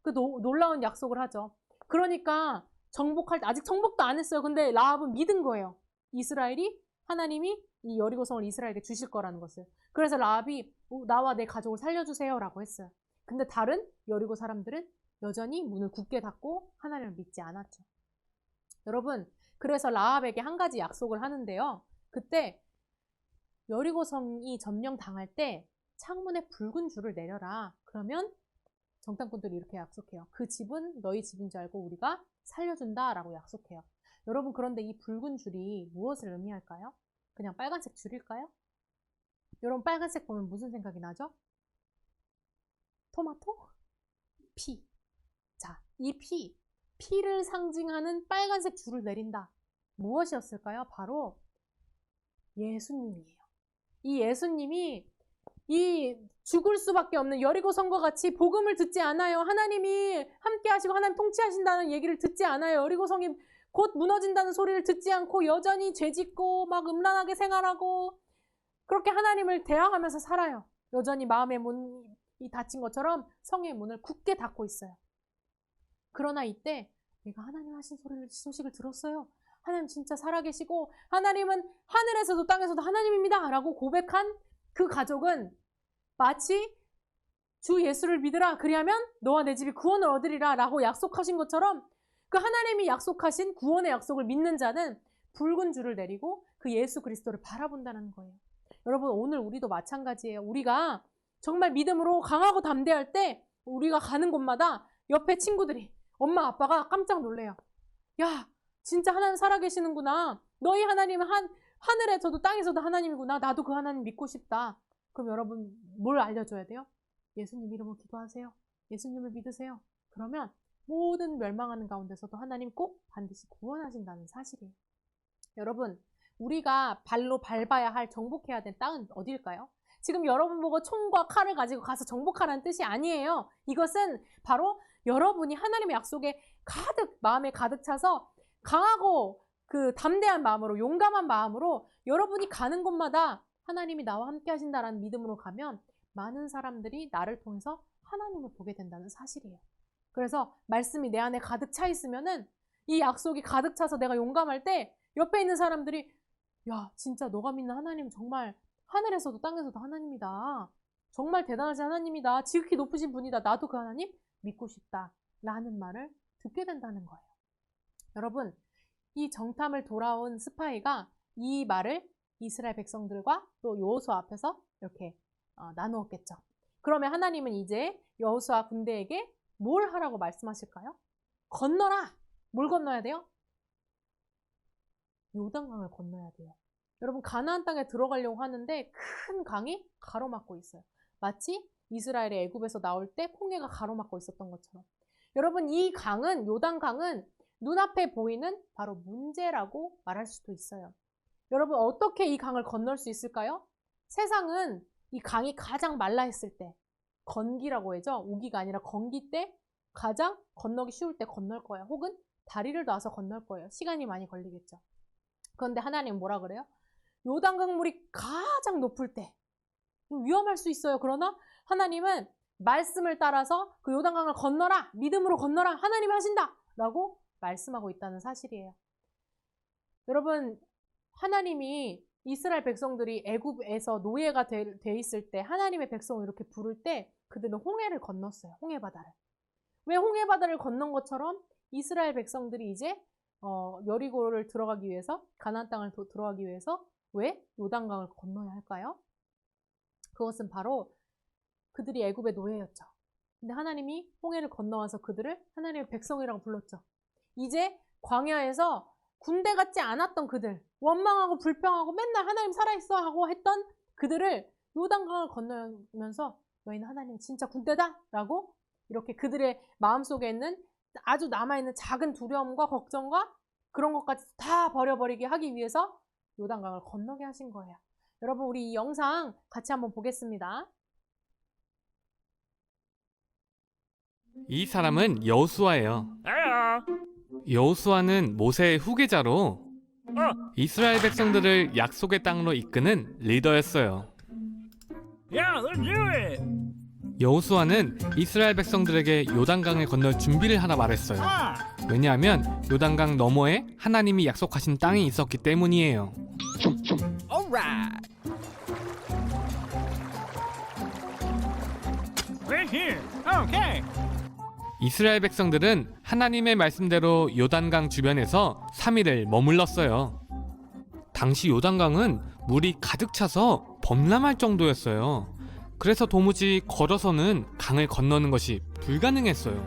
[SPEAKER 1] 그 놀라운 약속을 하죠. 그러니까 정복할 때 아직 정복도 안 했어요. 근데 라합은 믿은 거예요. 하나님이 이 여리고성을 이스라엘에게 주실 거라는 것을. 그래서 라합이 나와 내 가족을 살려주세요 라고 했어요. 근데 다른 여리고 사람들은 여전히 문을 굳게 닫고 하나님을 믿지 않았죠. 여러분, 그래서 라합에게 한 가지 약속을 하는데요. 그때 여리고성이 점령당할 때 창문에 붉은 줄을 내려라. 그러면 정탐꾼들이 이렇게 약속해요. 그 집은 너희 집인 줄 알고 우리가 살려준다 라고 약속해요. 여러분, 그런데 이 붉은 줄이 무엇을 의미할까요? 그냥 빨간색 줄일까요? 여러분, 빨간색 보면 무슨 생각이 나죠? 토마토? 피. 자, 이 피를 상징하는 빨간색 줄을 내린다. 무엇이었을까요? 바로 예수님이에요. 이 예수님이 이 죽을 수밖에 없는 여리고성과 같이 복음을 듣지 않아요. 하나님이 함께 하시고 하나님 통치하신다는 얘기를 듣지 않아요. 여리고성이 곧 무너진다는 소리를 듣지 않고 여전히 죄짓고 막 음란하게 생활하고 그렇게 하나님을 대항하면서 살아요. 여전히 마음의 문이 닫힌 것처럼 성의 문을 굳게 닫고 있어요. 그러나 이때 내가 하나님 하신 소식을 들었어요. 하나님 진짜 살아계시고 하나님은 하늘에서도 땅에서도 하나님입니다 라고 고백한 그 가족은 마치 주 예수를 믿으라 그리하면 너와 내 집이 구원을 얻으리라 라고 약속하신 것처럼 그 하나님이 약속하신 구원의 약속을 믿는 자는 붉은 줄을 내리고 그 예수 그리스도를 바라본다는 거예요. 여러분, 오늘 우리도 마찬가지예요. 우리가 정말 믿음으로 강하고 담대할 때 우리가 가는 곳마다 옆에 친구들이 엄마 아빠가 깜짝 놀래요. 야, 진짜 하나님 살아계시는구나. 너희 하나님은 하늘에서도 땅에서도 하나님이구나. 나도 그 하나님 믿고 싶다. 그럼 여러분 뭘 알려줘야 돼요? 예수님 이름으로 기도하세요. 예수님을 믿으세요. 그러면 모든 멸망하는 가운데서도 하나님 꼭 반드시 구원하신다는 사실이에요. 여러분, 우리가 발로 밟아야 할 정복해야 될 땅은 어디일까요? 지금 여러분 보고 총과 칼을 가지고 가서 정복하라는 뜻이 아니에요. 이것은 바로 여러분이 하나님의 약속에 마음에 가득 차서 강하고 그 담대한 마음으로 용감한 마음으로 여러분이 가는 곳마다 하나님이 나와 함께 하신다라는 믿음으로 가면 많은 사람들이 나를 통해서 하나님을 보게 된다는 사실이에요. 그래서 말씀이 내 안에 가득 차 있으면은 이 약속이 가득 차서 내가 용감할 때 옆에 있는 사람들이 야, 진짜 너가 믿는 하나님 정말 하늘에서도 땅에서도 하나님이다. 정말 대단하신 하나님이다. 지극히 높으신 분이다. 나도 그 하나님 믿고 싶다. 라는 말을 듣게 된다는 거예요. 여러분, 이 정탐을 돌아온 스파이가 이 말을 이스라엘 백성들과 또 여호수아 앞에서 이렇게 나누었겠죠. 그러면 하나님은 이제 여호수아 군대에게 뭘 하라고 말씀하실까요? 건너라! 뭘 건너야 돼요? 요단강을 건너야 돼요. 여러분, 가나안 땅에 들어가려고 하는데 큰 강이 가로막고 있어요. 마치 이스라엘의 애굽에서 나올 때 홍해가 가로막고 있었던 것처럼. 여러분, 이 강은, 요단강은 눈앞에 보이는 바로 문제라고 말할 수도 있어요. 여러분, 어떻게 이 강을 건널 수 있을까요? 세상은 이 강이 가장 말라 했을 때, 건기라고 하죠. 우기가 아니라 건기 때 가장 건너기 쉬울 때 건널 거야. 혹은 다리를 놔서 건널 거예요. 시간이 많이 걸리겠죠. 그런데 하나님은 뭐라 그래요? 요단강 물이 가장 높을 때 위험할 수 있어요. 그러나 하나님은 말씀을 따라서 그 요단강을 건너라, 믿음으로 건너라, 하나님이 하신다 라고 말씀하고 있다는 사실이에요. 여러분, 하나님이 이스라엘 백성들이 애굽에서 노예가 돼 있을 때 하나님의 백성을 이렇게 부를 때 그들은 홍해를 건넜어요. 홍해 바다를. 왜 홍해 바다를 건넌 것처럼 이스라엘 백성들이 이제 여리고를 들어가기 위해서, 가나안 땅을 들어가기 위해서 왜 요단강을 건너야 할까요? 그것은 바로 그들이 애굽의 노예였죠. 근데 하나님이 홍해를 건너와서 그들을 하나님의 백성이라고 불렀죠. 이제 광야에서 군대 같지 않았던 그들, 원망하고 불평하고 맨날 하나님 살아있어 하고 했던 그들을 요단강을 건너면서 너희는 하나님 진짜 군대다 라고 이렇게 그들의 마음속에 있는 아주 남아있는 작은 두려움과 걱정과 그런 것까지 다 버려버리게 하기 위해서 요단강을 건너게 하신 거예요. 여러분, 우리 이 영상 같이 한번 보겠습니다.
[SPEAKER 2] 이 사람은 여호수아예요. 여호수아는 모세의 후계자로 이스라엘 백성들을 약속의 땅으로 이끄는 리더였어요. 여호수아는 이스라엘 백성들에게 요단강을 건널 준비를 하라 말했어요. 왜냐하면 요단강 너머에 하나님이 약속하신 땅이 있었기 때문이에요. 이스라엘 백성들은 하나님의 말씀대로 요단강 주변에서 3일을 머물렀어요. 당시 요단강은 물이 가득 차서 범람할 정도였어요. 그래서 도무지 걸어서는 강을 건너는 것이 불가능했어요.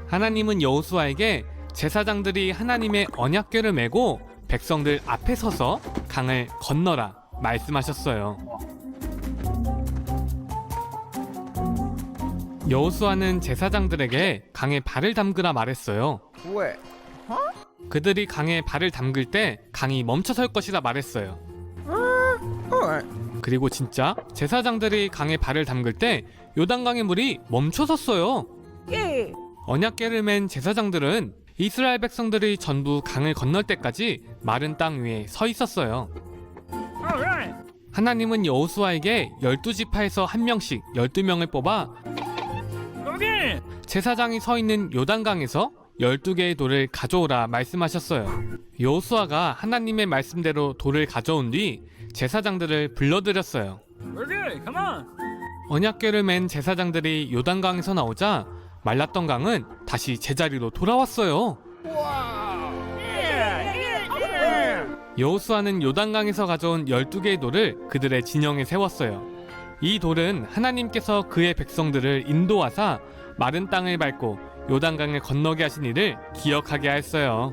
[SPEAKER 2] 하나님은 여호수아에게 제사장들이 하나님의 언약궤를 메고 백성들 앞에 서서 강을 건너라 말씀하셨어요. 여호수아는 제사장들에게 강에 발을 담그라 말했어요.
[SPEAKER 3] 왜?
[SPEAKER 2] 그들이 강에 발을 담글 때 강이 멈춰설 것이라 말했어요. 그리고 진짜 제사장들이 강에 발을 담글 때 요단강의 물이 멈춰섰어요. 언약궤를 맨 제사장들은 이스라엘 백성들이 전부 강을 건널 때까지 마른 땅 위에 서 있었어요. 하나님은 여호수아에게 12지파에서 한 명씩 12명을 뽑아 제사장이 서 있는 요단강에서 12개의 돌을 가져오라 말씀하셨어요. 여호수아가 하나님의 말씀대로 돌을 가져온 뒤 제사장들을 불러들였어요. 언약궤를 맨 제사장들이 요단강에서 나오자 말랐던 강은 다시 제자리로 돌아왔어요. 여호수아는 요단강에서 가져온 12개의 돌을 그들의 진영에 세웠어요. 이 돌은 하나님께서 그의 백성들을 인도하사 마른 땅을 밟고 요단강을 건너게 하신 일을 기억하게 하였어요.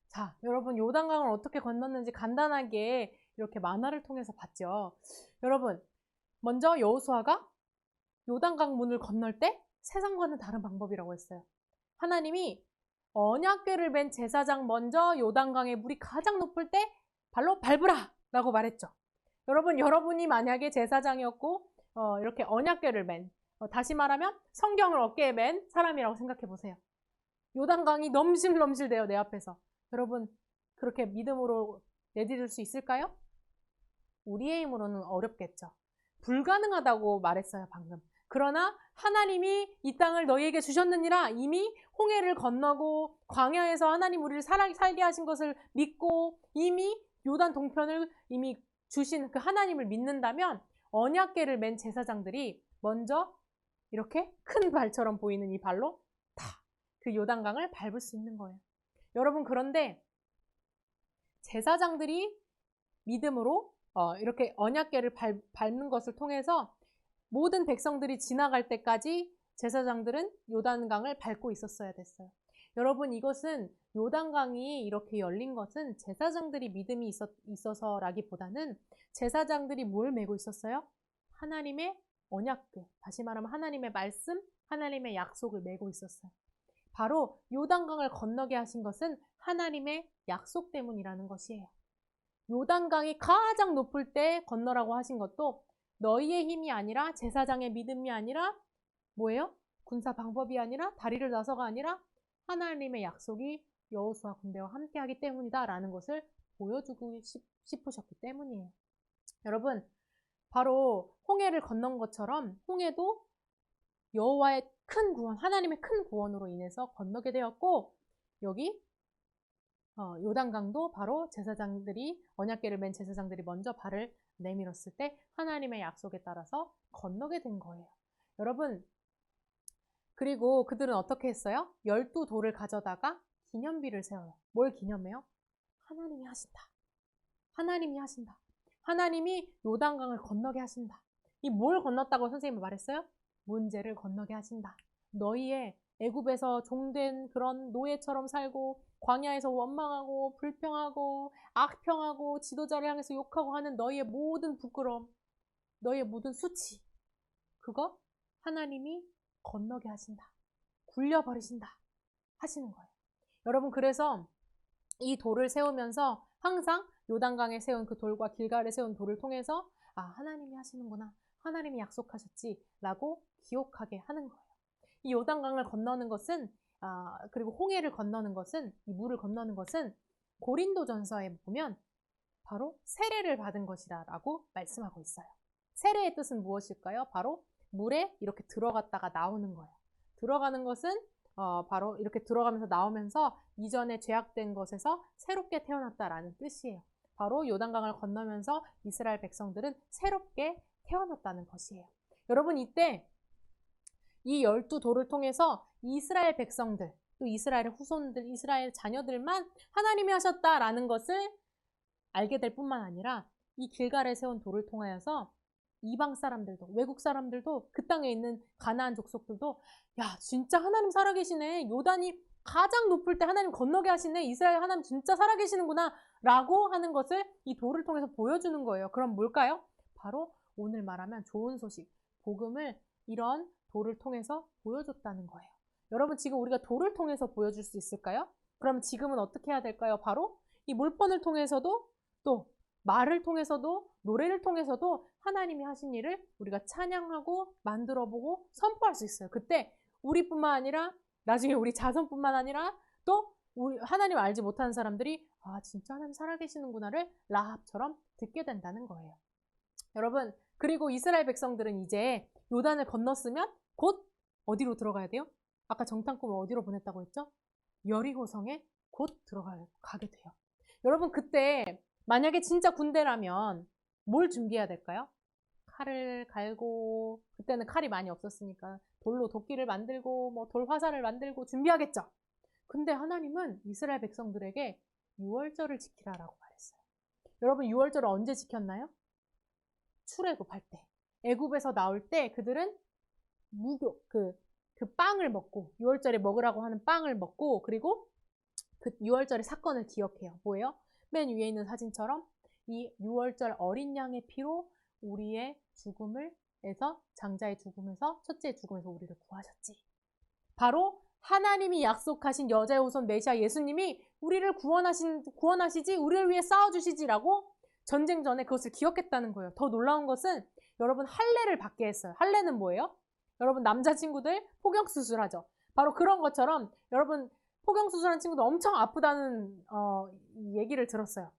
[SPEAKER 1] 자, 여러분, 요단강을 어떻게 건넜는지 간단하게 이렇게 만화를 통해서 봤죠. 여러분, 먼저 여호수아가 요단강 문을 건널 때 세상과는 다른 방법이라고 했어요. 하나님이 언약궤를 맨 제사장 먼저 요단강의 물이 가장 높을 때 발로 밟으라 라고 말했죠. 여러분, 여러분이 만약에 제사장이었고 이렇게 언약궤를 맨, 다시 말하면 성경을 어깨에 맨 사람이라고 생각해 보세요. 요단강이 넘실넘실대요, 내 앞에서. 여러분, 그렇게 믿음으로 내디딜 수 있을까요? 우리의 힘으로는 어렵겠죠. 불가능하다고 말했어요, 방금. 그러나 하나님이 이 땅을 너희에게 주셨느니라, 이미 홍해를 건너고 광야에서 하나님 우리를 살게 하신 것을 믿고 이미 요단 동편을 이미 주신 그 하나님을 믿는다면 언약궤를 맨 제사장들이 먼저 이렇게 큰 발처럼 보이는 이 발로 다 그 요단강을 밟을 수 있는 거예요. 여러분, 그런데 제사장들이 믿음으로 이렇게 언약궤를 밟는 것을 통해서 모든 백성들이 지나갈 때까지 제사장들은 요단강을 밟고 있었어야 됐어요. 여러분, 이것은 요단강이 이렇게 열린 것은 제사장들이 믿음이 있어서라기보다는 제사장들이 뭘 메고 있었어요? 하나님의 언약궤, 다시 말하면 하나님의 말씀, 하나님의 약속을 메고 있었어요. 바로 요단강을 건너게 하신 것은 하나님의 약속 때문이라는 것이에요. 요단강이 가장 높을 때 건너라고 하신 것도 너희의 힘이 아니라 제사장의 믿음이 아니라 뭐예요? 군사 방법이 아니라 다리를 놔서가 아니라 하나님의 약속이 여호수아 군대와 함께하기 때문이다 라는 것을 보여주고 싶으셨기 때문이에요. 여러분, 바로 홍해를 건넌 것처럼 홍해도 여호와의 큰 구원, 하나님의 큰 구원으로 인해서 건너게 되었고, 여기 요단강도 바로 제사장들이, 언약궤를 맨 제사장들이 먼저 발을 내밀었을 때 하나님의 약속에 따라서 건너게 된 거예요. 여러분, 그리고 그들은 어떻게 했어요? 12돌을 가져다가 기념비를 세워요. 뭘 기념해요? 하나님이 하신다. 하나님이 하신다. 하나님이 요단강을 건너게 하신다. 이 뭘 건넜다고 선생님이 말했어요? 문제를 건너게 하신다. 너희의 애굽에서 종된 그런 노예처럼 살고 광야에서 원망하고 불평하고 악평하고 지도자를 향해서 욕하고 하는 너희의 모든 부끄러움, 너희의 모든 수치, 그거 하나님이 건너게 하신다. 굴려버리신다. 하시는 거예요. 여러분, 그래서 이 돌을 세우면서 항상 요단강에 세운 그 돌과 길갈에 세운 돌을 통해서 하나님이 하시는구나. 하나님이 약속하셨지 라고 기억하게 하는 거예요. 이 요단강을 건너는 것은 그리고 홍해를 건너는 것은, 이 물을 건너는 것은 고린도전서에 보면 바로 세례를 받은 것이다 라고 말씀하고 있어요. 세례의 뜻은 무엇일까요? 바로 물에 이렇게 들어갔다가 나오는 거예요. 들어가는 것은 바로 이렇게 들어가면서 나오면서 이전에 죄악된 것에서 새롭게 태어났다라는 뜻이에요. 바로 요단강을 건너면서 이스라엘 백성들은 새롭게 태어났다는 것이에요. 여러분, 이때 이 12돌을 통해서 이스라엘 백성들, 또 이스라엘의 후손들, 이스라엘 자녀들만 하나님이 하셨다라는 것을 알게 될 뿐만 아니라 이 길갈에 세운 돌을 통하여서 이방 사람들도, 외국 사람들도, 그 땅에 있는 가나안 족속들도 야, 진짜 하나님 살아계시네. 요단이 가장 높을 때 하나님 건너게 하시네. 이스라엘 하나님 진짜 살아계시는구나 라고 하는 것을 이 돌을 통해서 보여주는 거예요. 그럼 뭘까요? 바로 오늘 말하면 좋은 소식, 복음을 이런 돌을 통해서 보여줬다는 거예요. 여러분, 지금 우리가 돌을 통해서 보여줄 수 있을까요? 그럼 지금은 어떻게 해야 될까요? 바로 이 물번을 통해서도, 또 말을 통해서도, 노래를 통해서도 하나님이 하신 일을 우리가 찬양하고 만들어보고 선포할 수 있어요. 그때 우리뿐만 아니라 나중에 우리 자손뿐만 아니라 또 우리 하나님 알지 못하는 사람들이 진짜 하나님 살아계시는구나를 라합처럼 듣게 된다는 거예요. 여러분, 그리고 이스라엘 백성들은 이제 요단을 건넜으면 곧 어디로 들어가야 돼요? 아까 정탐꾼을 어디로 보냈다고 했죠? 여리고성에 곧 들어가게 돼요. 여러분, 그때 만약에 진짜 군대라면 뭘 준비해야 될까요? 칼을 갈고, 그때는 칼이 많이 없었으니까 돌로 도끼를 만들고 뭐 돌 화살을 만들고 준비하겠죠. 근데 하나님은 이스라엘 백성들에게 유월절을 지키라라고 말했어요. 여러분, 유월절을 언제 지켰나요? 출애굽할 때, 애굽에서 나올 때 그들은 그 빵을 먹고, 유월절에 먹으라고 하는 빵을 먹고, 그리고 그 유월절의 사건을 기억해요. 뭐예요? 맨 위에 있는 사진처럼 이 유월절 어린 양의 피로 우리의 죽음에서, 장자의 죽음에서, 첫째의 죽음에서 우리를 구하셨지. 바로 하나님이 약속하신 여자의 후손 메시아 예수님이 우리를 구원하시지, 우리를 위해 싸워주시지라고 전쟁 전에 그것을 기억했다는 거예요. 더 놀라운 것은 여러분, 할례를 받게 했어요. 할례는 뭐예요? 여러분, 남자친구들 포경수술하죠. 바로 그런 것처럼 여러분, 포경수술한 친구들 엄청 아프다는 얘기를 들었어요.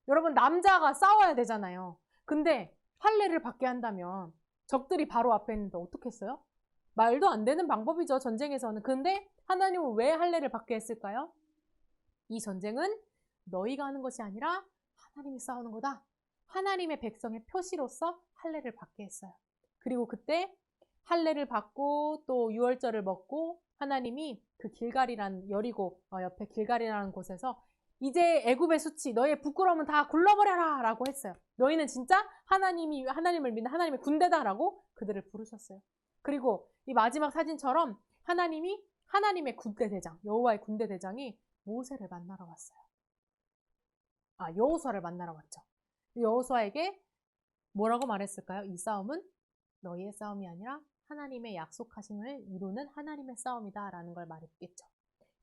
[SPEAKER 1] 여러분, 남자가 싸워야 되잖아요. 근데 할례를 받게 한다면 적들이 바로 앞에 있는데 어떻게 했어요? 말도 안 되는 방법이죠, 전쟁에서는. 근데 하나님은 왜 할례를 받게 했을까요? 이 전쟁은 너희가 하는 것이 아니라 하나님이 싸우는 거다. 하나님의 백성의 표시로서 할례를 받게 했어요. 그리고 그때 할례를 받고 또 유월절을 먹고 하나님이 그 길갈이라는, 여리고 옆에 길갈이라는 곳에서 이제 애굽의 수치, 너희의 부끄러움은 다 굴러버려라 라고 했어요. 너희는 진짜 하나님을 믿는 하나님의 군대다 라고 그들을 부르셨어요. 그리고 이 마지막 사진처럼 하나님의 군대대장, 여호와의 군대대장이 모세를 만나러 왔어요. 여호수아를 만나러 왔죠. 여호수아에게 뭐라고 말했을까요? 이 싸움은 너희의 싸움이 아니라 하나님의 약속하심을 이루는 하나님의 싸움이다 라는 걸 말했겠죠.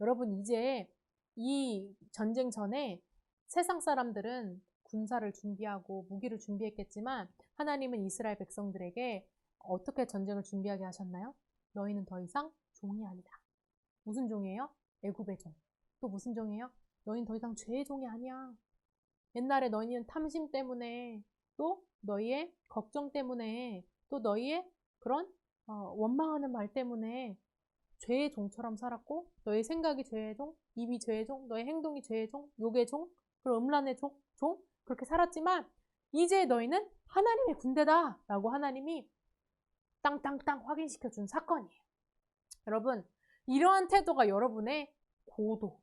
[SPEAKER 1] 여러분, 이제 이 전쟁 전에 세상 사람들은 군사를 준비하고 무기를 준비했겠지만 하나님은 이스라엘 백성들에게 어떻게 전쟁을 준비하게 하셨나요? 너희는 더 이상 종이 아니다. 무슨 종이에요? 애굽의 종. 또 무슨 종이에요? 너희는 더 이상 죄의 종이 아니야. 옛날에 너희는 탐심 때문에 또 너희의 걱정 때문에 또 너희의 그런 원망하는 말 때문에 죄의 종처럼 살았고 너의 생각이 죄의 종, 입이 죄의 종, 너의 행동이 죄의 종, 욕의 종, 그리고 음란의 종 그렇게 살았지만 이제 너희는 하나님의 군대다 라고 하나님이 땅땅땅 확인시켜 준 사건이에요. 여러분, 이러한 태도가 여러분의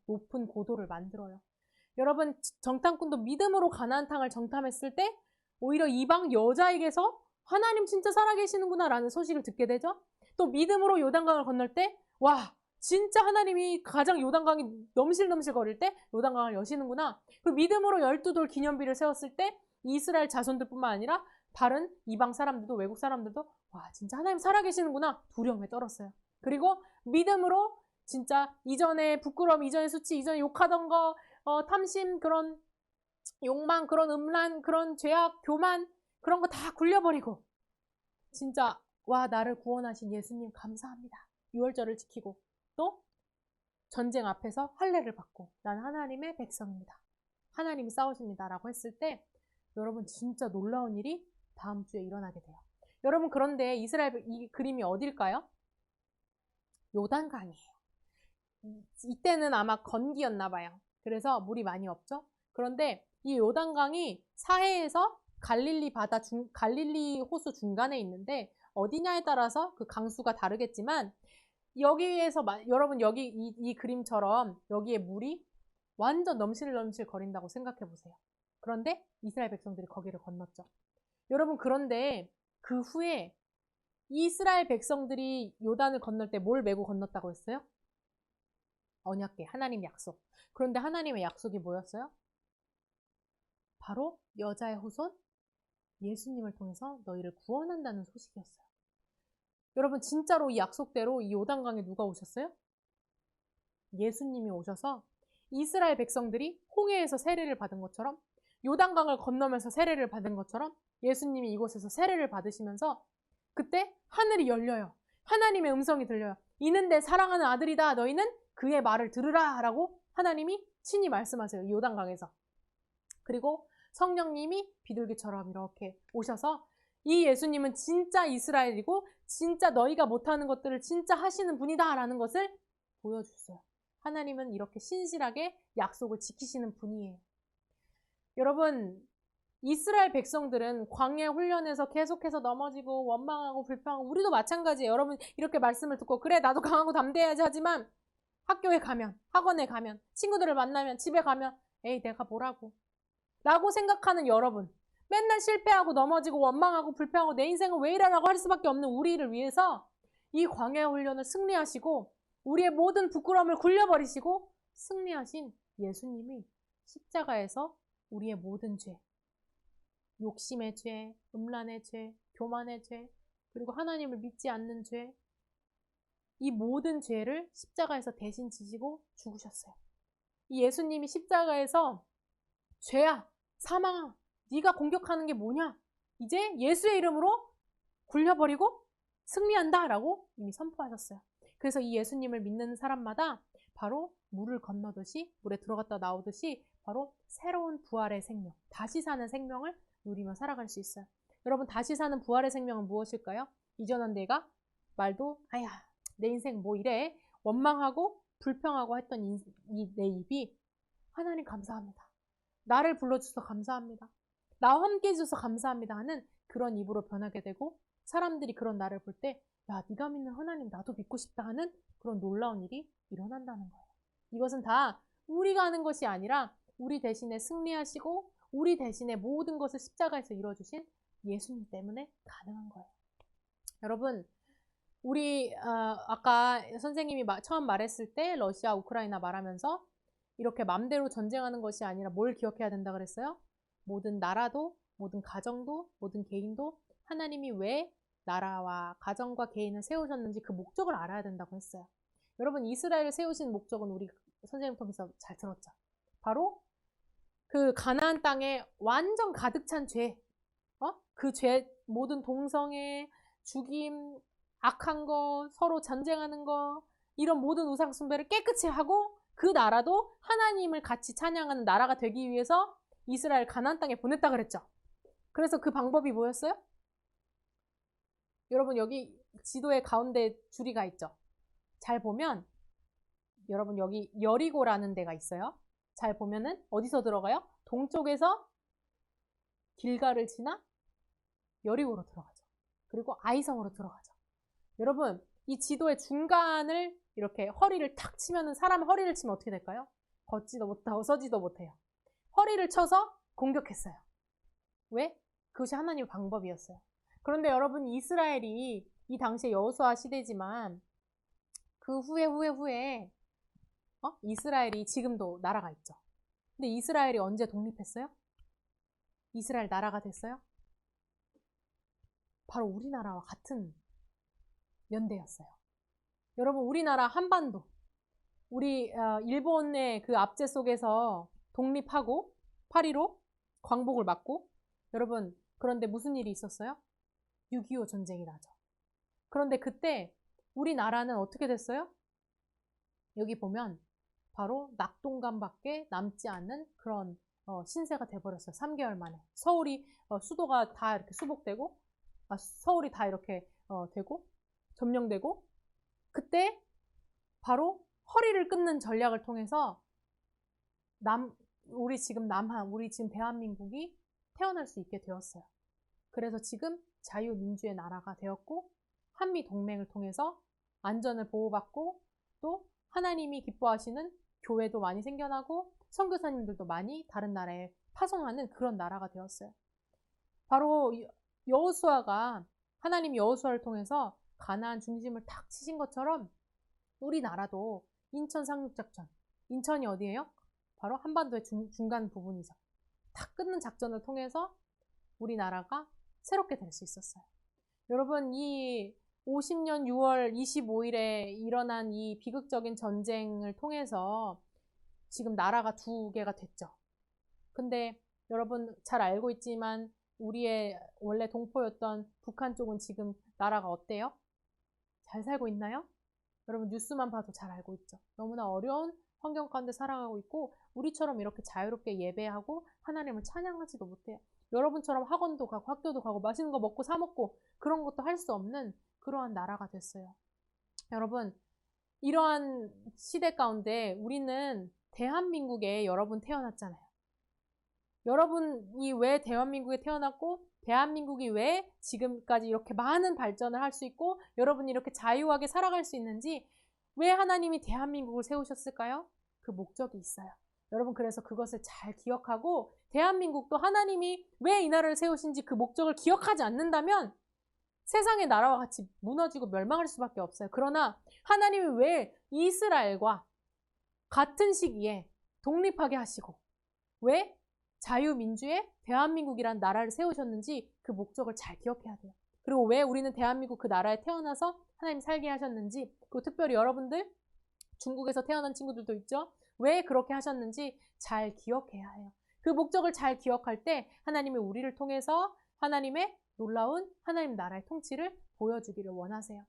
[SPEAKER 1] 높은 고도를 만들어요. 여러분, 정탐꾼도 믿음으로 가나안 땅을 정탐했을 때 오히려 이방 여자에게서 하나님 진짜 살아계시는구나 라는 소식을 듣게 되죠. 또 믿음으로 요단강을 건널 때 와, 진짜 하나님이 가장 요단강이 넘실넘실 거릴 때 요단강을 여시는구나. 그 믿음으로 12돌 기념비를 세웠을 때 이스라엘 자손들뿐만 아니라 다른 이방 사람들도 외국 사람들도 와, 진짜 하나님 살아계시는구나 두려움에 떨었어요. 그리고 믿음으로 진짜 이전에 부끄러움, 이전에 수치, 이전에 욕하던 거, 탐심, 그런 욕망, 그런 음란, 그런 죄악, 교만 그런 거 다 굴려버리고 진짜 와, 나를 구원하신 예수님 감사합니다. 유월절을 지키고 또 전쟁 앞에서 할례를 받고 난 하나님의 백성입니다. 하나님이 싸우십니다. 라고 했을 때 여러분 진짜 놀라운 일이 다음 주에 일어나게 돼요. 여러분 그런데 이스라엘 이 그림이 어딜까요? 요단강이에요. 이때는 아마 건기였나 봐요. 그래서 물이 많이 없죠. 그런데 이 요단강이 사해에서 갈릴리 호수 중간에 있는데 어디냐에 따라서 그 강수가 다르겠지만 여기에서 여러분 여기 이 그림처럼 여기에 물이 완전 넘실넘실 거린다고 생각해 보세요. 그런데 이스라엘 백성들이 거기를 건넜죠. 여러분 그런데 그 후에 이스라엘 백성들이 요단을 건널 때 뭘 메고 건넜다고 했어요? 언약궤, 하나님 약속. 그런데 하나님의 약속이 뭐였어요? 바로 여자의 후손 예수님을 통해서 너희를 구원한다는 소식이었어요. 여러분 진짜로 이 약속대로 이 요단강에 누가 오셨어요? 예수님이 오셔서 이스라엘 백성들이 홍해에서 세례를 받은 것처럼 요단강을 건너면서 세례를 받은 것처럼 예수님이 이곳에서 세례를 받으시면서 그때 하늘이 열려요. 하나님의 음성이 들려요. 이는 내 사랑하는 아들이다. 너희는 그의 말을 들으라 라고 하나님이 친히 말씀하세요. 이 요단강에서. 그리고 성령님이 비둘기처럼 이렇게 오셔서 이 예수님은 진짜 이스라엘이고 진짜 너희가 못하는 것들을 진짜 하시는 분이다 라는 것을 보여줬어요. 하나님은 이렇게 신실하게 약속을 지키시는 분이에요. 여러분 이스라엘 백성들은 광야 훈련에서 계속해서 넘어지고 원망하고 불평하고 우리도 마찬가지예요. 여러분 이렇게 말씀을 듣고 그래 나도 강하고 담대해야지 하지만 학교에 가면 학원에 가면 친구들을 만나면 집에 가면 에이 내가 뭐라고 라고 생각하는 여러분 맨날 실패하고 넘어지고 원망하고 불평하고 내 인생은 왜 이러라고 할 수밖에 없는 우리를 위해서 이 광야 훈련을 승리하시고 우리의 모든 부끄러움을 굴려버리시고 승리하신 예수님이 십자가에서 우리의 모든 죄 욕심의 죄, 음란의 죄, 교만의 죄, 그리고 하나님을 믿지 않는 죄, 이 모든 죄를 십자가에서 대신 지시고 죽으셨어요. 이 예수님이 십자가에서 죄야, 사망아, 네가 공격하는 게 뭐냐? 이제 예수의 이름으로 굴려버리고 승리한다 라고 이미 선포하셨어요. 그래서 이 예수님을 믿는 사람마다 바로 물을 건너듯이 물에 들어갔다 나오듯이 바로 새로운 부활의 생명, 다시 사는 생명을 누리며 살아갈 수 있어요. 여러분 다시 사는 부활의 생명은 무엇일까요? 이전한 내가 말도 아야 내 인생 뭐 이래 원망하고 불평하고 했던 내 입이 하나님 감사합니다. 나를 불러주셔서 감사합니다. 나와 함께 해주셔서 감사합니다 하는 그런 입으로 변하게 되고 사람들이 그런 나를 볼 때 야 네가 믿는 하나님 나도 믿고 싶다 하는 그런 놀라운 일이 일어난다는 거예요. 이것은 다 우리가 하는 것이 아니라 우리 대신에 승리하시고 우리 대신에 모든 것을 십자가에서 이루어주신 예수님 때문에 가능한 거예요. 여러분 우리 아까 선생님이 처음 말했을 때 러시아 우크라이나 말하면서 이렇게 맘대로 전쟁하는 것이 아니라 뭘 기억해야 된다 그랬어요? 모든 나라도 모든 가정도 모든 개인도 하나님이 왜 나라와 가정과 개인을 세우셨는지 그 목적을 알아야 된다고 했어요. 여러분 이스라엘을 세우신 목적은 우리 선생님 통해서 잘 들었죠. 바로 그 가나안 땅에 완전 가득 찬 죄, 그 죄, 모든 동성애, 죽임, 악한 거, 서로 전쟁하는 거, 이런 모든 우상 숭배를 깨끗이 하고 그 나라도 하나님을 같이 찬양하는 나라가 되기 위해서 이스라엘 가나안 땅에 보냈다 그랬죠. 그래서 그 방법이 뭐였어요? 여러분 여기 지도의 가운데 줄이가 있죠. 잘 보면 여러분 여기 여리고라는 데가 있어요. 잘 보면은 어디서 들어가요? 동쪽에서 길가를 지나 여리고로 들어가죠. 그리고 아이성으로 들어가죠. 여러분 이 지도의 중간을 이렇게 허리를 탁 치면은 사람 허리를 치면 어떻게 될까요? 걷지도 못하고 서지도 못해요. 허리를 쳐서 공격했어요. 왜? 그것이 하나님의 방법이었어요. 그런데 여러분 이스라엘이 이 당시에 여호수아 시대지만 그 후에 이스라엘이 지금도 나라가 있죠. 근데 이스라엘이 언제 독립했어요? 이스라엘 나라가 됐어요? 바로 우리나라와 같은 연대였어요. 여러분 우리나라 한반도 우리 일본의 그 압제 속에서 독립하고 8.15 광복을 맞고 여러분 그런데 무슨 일이 있었어요? 6.25 전쟁이 나죠. 그런데 그때 우리나라는 어떻게 됐어요? 여기 보면 바로 낙동강밖에 남지 않는 그런 신세가 돼버렸어요. 3개월 만에. 서울이 수도가 다 이렇게 수복되고 서울이 다 이렇게 되고 점령되고 그때 바로 허리를 끊는 전략을 통해서 우리 지금 대한민국이 태어날 수 있게 되었어요. 그래서 지금 자유민주의 나라가 되었고 한미 동맹을 통해서 안전을 보호받고 또 하나님이 기뻐하시는 교회도 많이 생겨나고 선교사님들도 많이 다른 나라에 파송하는 그런 나라가 되었어요. 바로 여호수아가 하나님 여호수아를 통해서 가나안 중심을 탁 치신 것처럼 우리나라도 인천 상륙작전, 인천이 어디예요? 바로 한반도의 중간 부분이죠. 탁 끊는 작전을 통해서 우리나라가 새롭게 될 수 있었어요. 여러분 이 50년 6월 25일에 일어난 이 비극적인 전쟁을 통해서 지금 나라가 2개가 됐죠. 근데 여러분 잘 알고 있지만 우리의 원래 동포였던 북한 쪽은 지금 나라가 어때요? 잘 살고 있나요? 여러분 뉴스만 봐도 잘 알고 있죠. 너무나 어려운 환경 가운데 살아가고 있고 우리처럼 이렇게 자유롭게 예배하고 하나님을 찬양하지도 못해요. 여러분처럼 학원도 가고 학교도 가고 맛있는 거 먹고 사 먹고 그런 것도 할 수 없는 그러한 나라가 됐어요. 여러분 이러한 시대 가운데 우리는 대한민국에 여러분 태어났잖아요. 여러분이 왜 대한민국에 태어났고 대한민국이 왜 지금까지 이렇게 많은 발전을 할 수 있고 여러분이 이렇게 자유하게 살아갈 수 있는지 왜 하나님이 대한민국을 세우셨을까요? 그 목적이 있어요. 여러분 그래서 그것을 잘 기억하고 대한민국도 하나님이 왜 이 나라를 세우신지 그 목적을 기억하지 않는다면 세상의 나라와 같이 무너지고 멸망할 수밖에 없어요. 그러나 하나님이 왜 이스라엘과 같은 시기에 독립하게 하시고 왜 자유민주의 대한민국이라는 나라를 세우셨는지 그 목적을 잘 기억해야 돼요. 그리고 왜 우리는 대한민국 그 나라에 태어나서 하나님 살게 하셨는지 그리고 특별히 여러분들 중국에서 태어난 친구들도 있죠. 왜 그렇게 하셨는지 잘 기억해야 해요. 그 목적을 잘 기억할 때 하나님이 우리를 통해서 하나님의 놀라운 하나님 나라의 통치를 보여주기를 원하세요.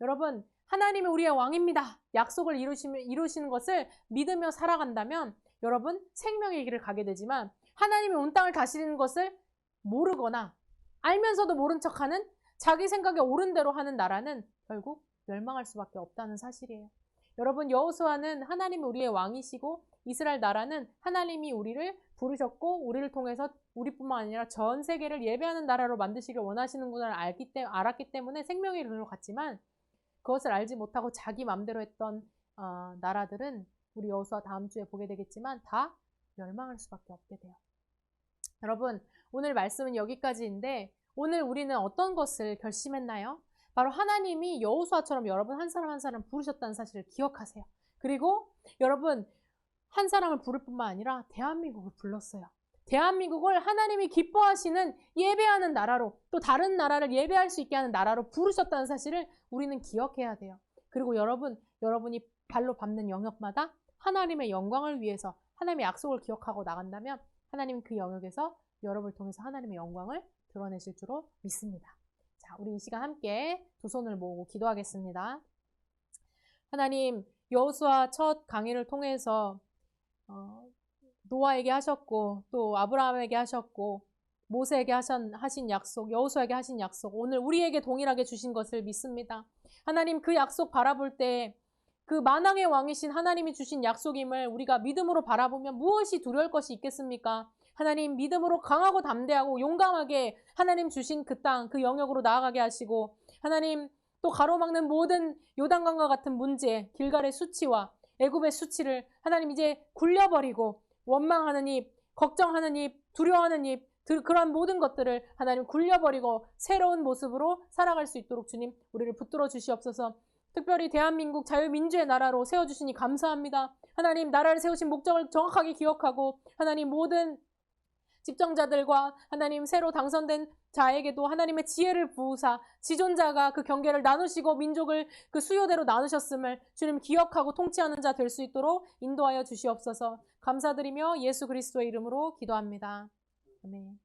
[SPEAKER 1] 여러분 하나님이 우리의 왕입니다. 약속을 이루시는 것을 믿으며 살아간다면 여러분 생명의 길을 가게 되지만 하나님이 온 땅을 다스리는 것을 모르거나 알면서도 모른 척하는 자기 생각에 옳은 대로 하는 나라는 결국 멸망할 수밖에 없다는 사실이에요. 여러분 여호수아는 하나님이 우리의 왕이시고 이스라엘 나라는 하나님이 우리를 부르셨고 우리를 통해서 우리뿐만 아니라 전 세계를 예배하는 나라로 만드시길 원하시는구나 알았기 때문에 생명의 길로 갔지만 그것을 알지 못하고 자기 맘대로 했던 나라들은 우리 여호수아 다음 주에 보게 되겠지만 다 멸망할 수밖에 없게 돼요. 여러분 오늘 말씀은 여기까지인데 오늘 우리는 어떤 것을 결심했나요? 바로 하나님이 여호수아처럼 여러분 한 사람 한 사람 부르셨다는 사실을 기억하세요. 그리고 여러분 한 사람을 부를 뿐만 아니라 대한민국을 불렀어요. 대한민국을 하나님이 기뻐하시는 예배하는 나라로 또 다른 나라를 예배할 수 있게 하는 나라로 부르셨다는 사실을 우리는 기억해야 돼요. 그리고 여러분이 발로 밟는 영역마다 하나님의 영광을 위해서 하나님의 약속을 기억하고 나간다면 하나님 그 영역에서 여러분을 통해서 하나님의 영광을 드러내실 줄로 믿습니다. 자, 우리 이 시간 함께 두 손을 모으고 기도하겠습니다. 하나님, 여호수아 첫 강의를 통해서 노아에게 하셨고 또 아브라함에게 하셨고 모세에게 하신 약속, 여호수아에게 하신 약속, 오늘 우리에게 동일하게 주신 것을 믿습니다. 하나님, 그 약속 바라볼 때 그 만왕의 왕이신 하나님이 주신 약속임을 우리가 믿음으로 바라보면 무엇이 두려울 것이 있겠습니까? 하나님, 믿음으로 강하고 담대하고 용감하게 하나님 주신 그 땅, 그 영역으로 나아가게 하시고, 하나님 또 가로막는 모든 요단강과 같은 문제, 길갈의 수치와 애굽의 수치를 하나님 이제 굴려버리고, 원망하는 입, 걱정하는 입, 두려워하는 입, 그러한 모든 것들을 하나님 굴려버리고 새로운 모습으로 살아갈 수 있도록 주님 우리를 붙들어 주시옵소서. 특별히 대한민국 자유민주의 나라로 세워주시니 감사합니다. 하나님, 나라를 세우신 목적을 정확하게 기억하고 하나님 모든 집정자들과 하나님 새로 당선된 자에게도 하나님의 지혜를 부으사 지존자가 그 경계를 나누시고 민족을 그 수요대로 나누셨음을 주님 기억하고 통치하는 자 될 수 있도록 인도하여 주시옵소서. 감사드리며 예수 그리스도의 이름으로 기도합니다. 아멘.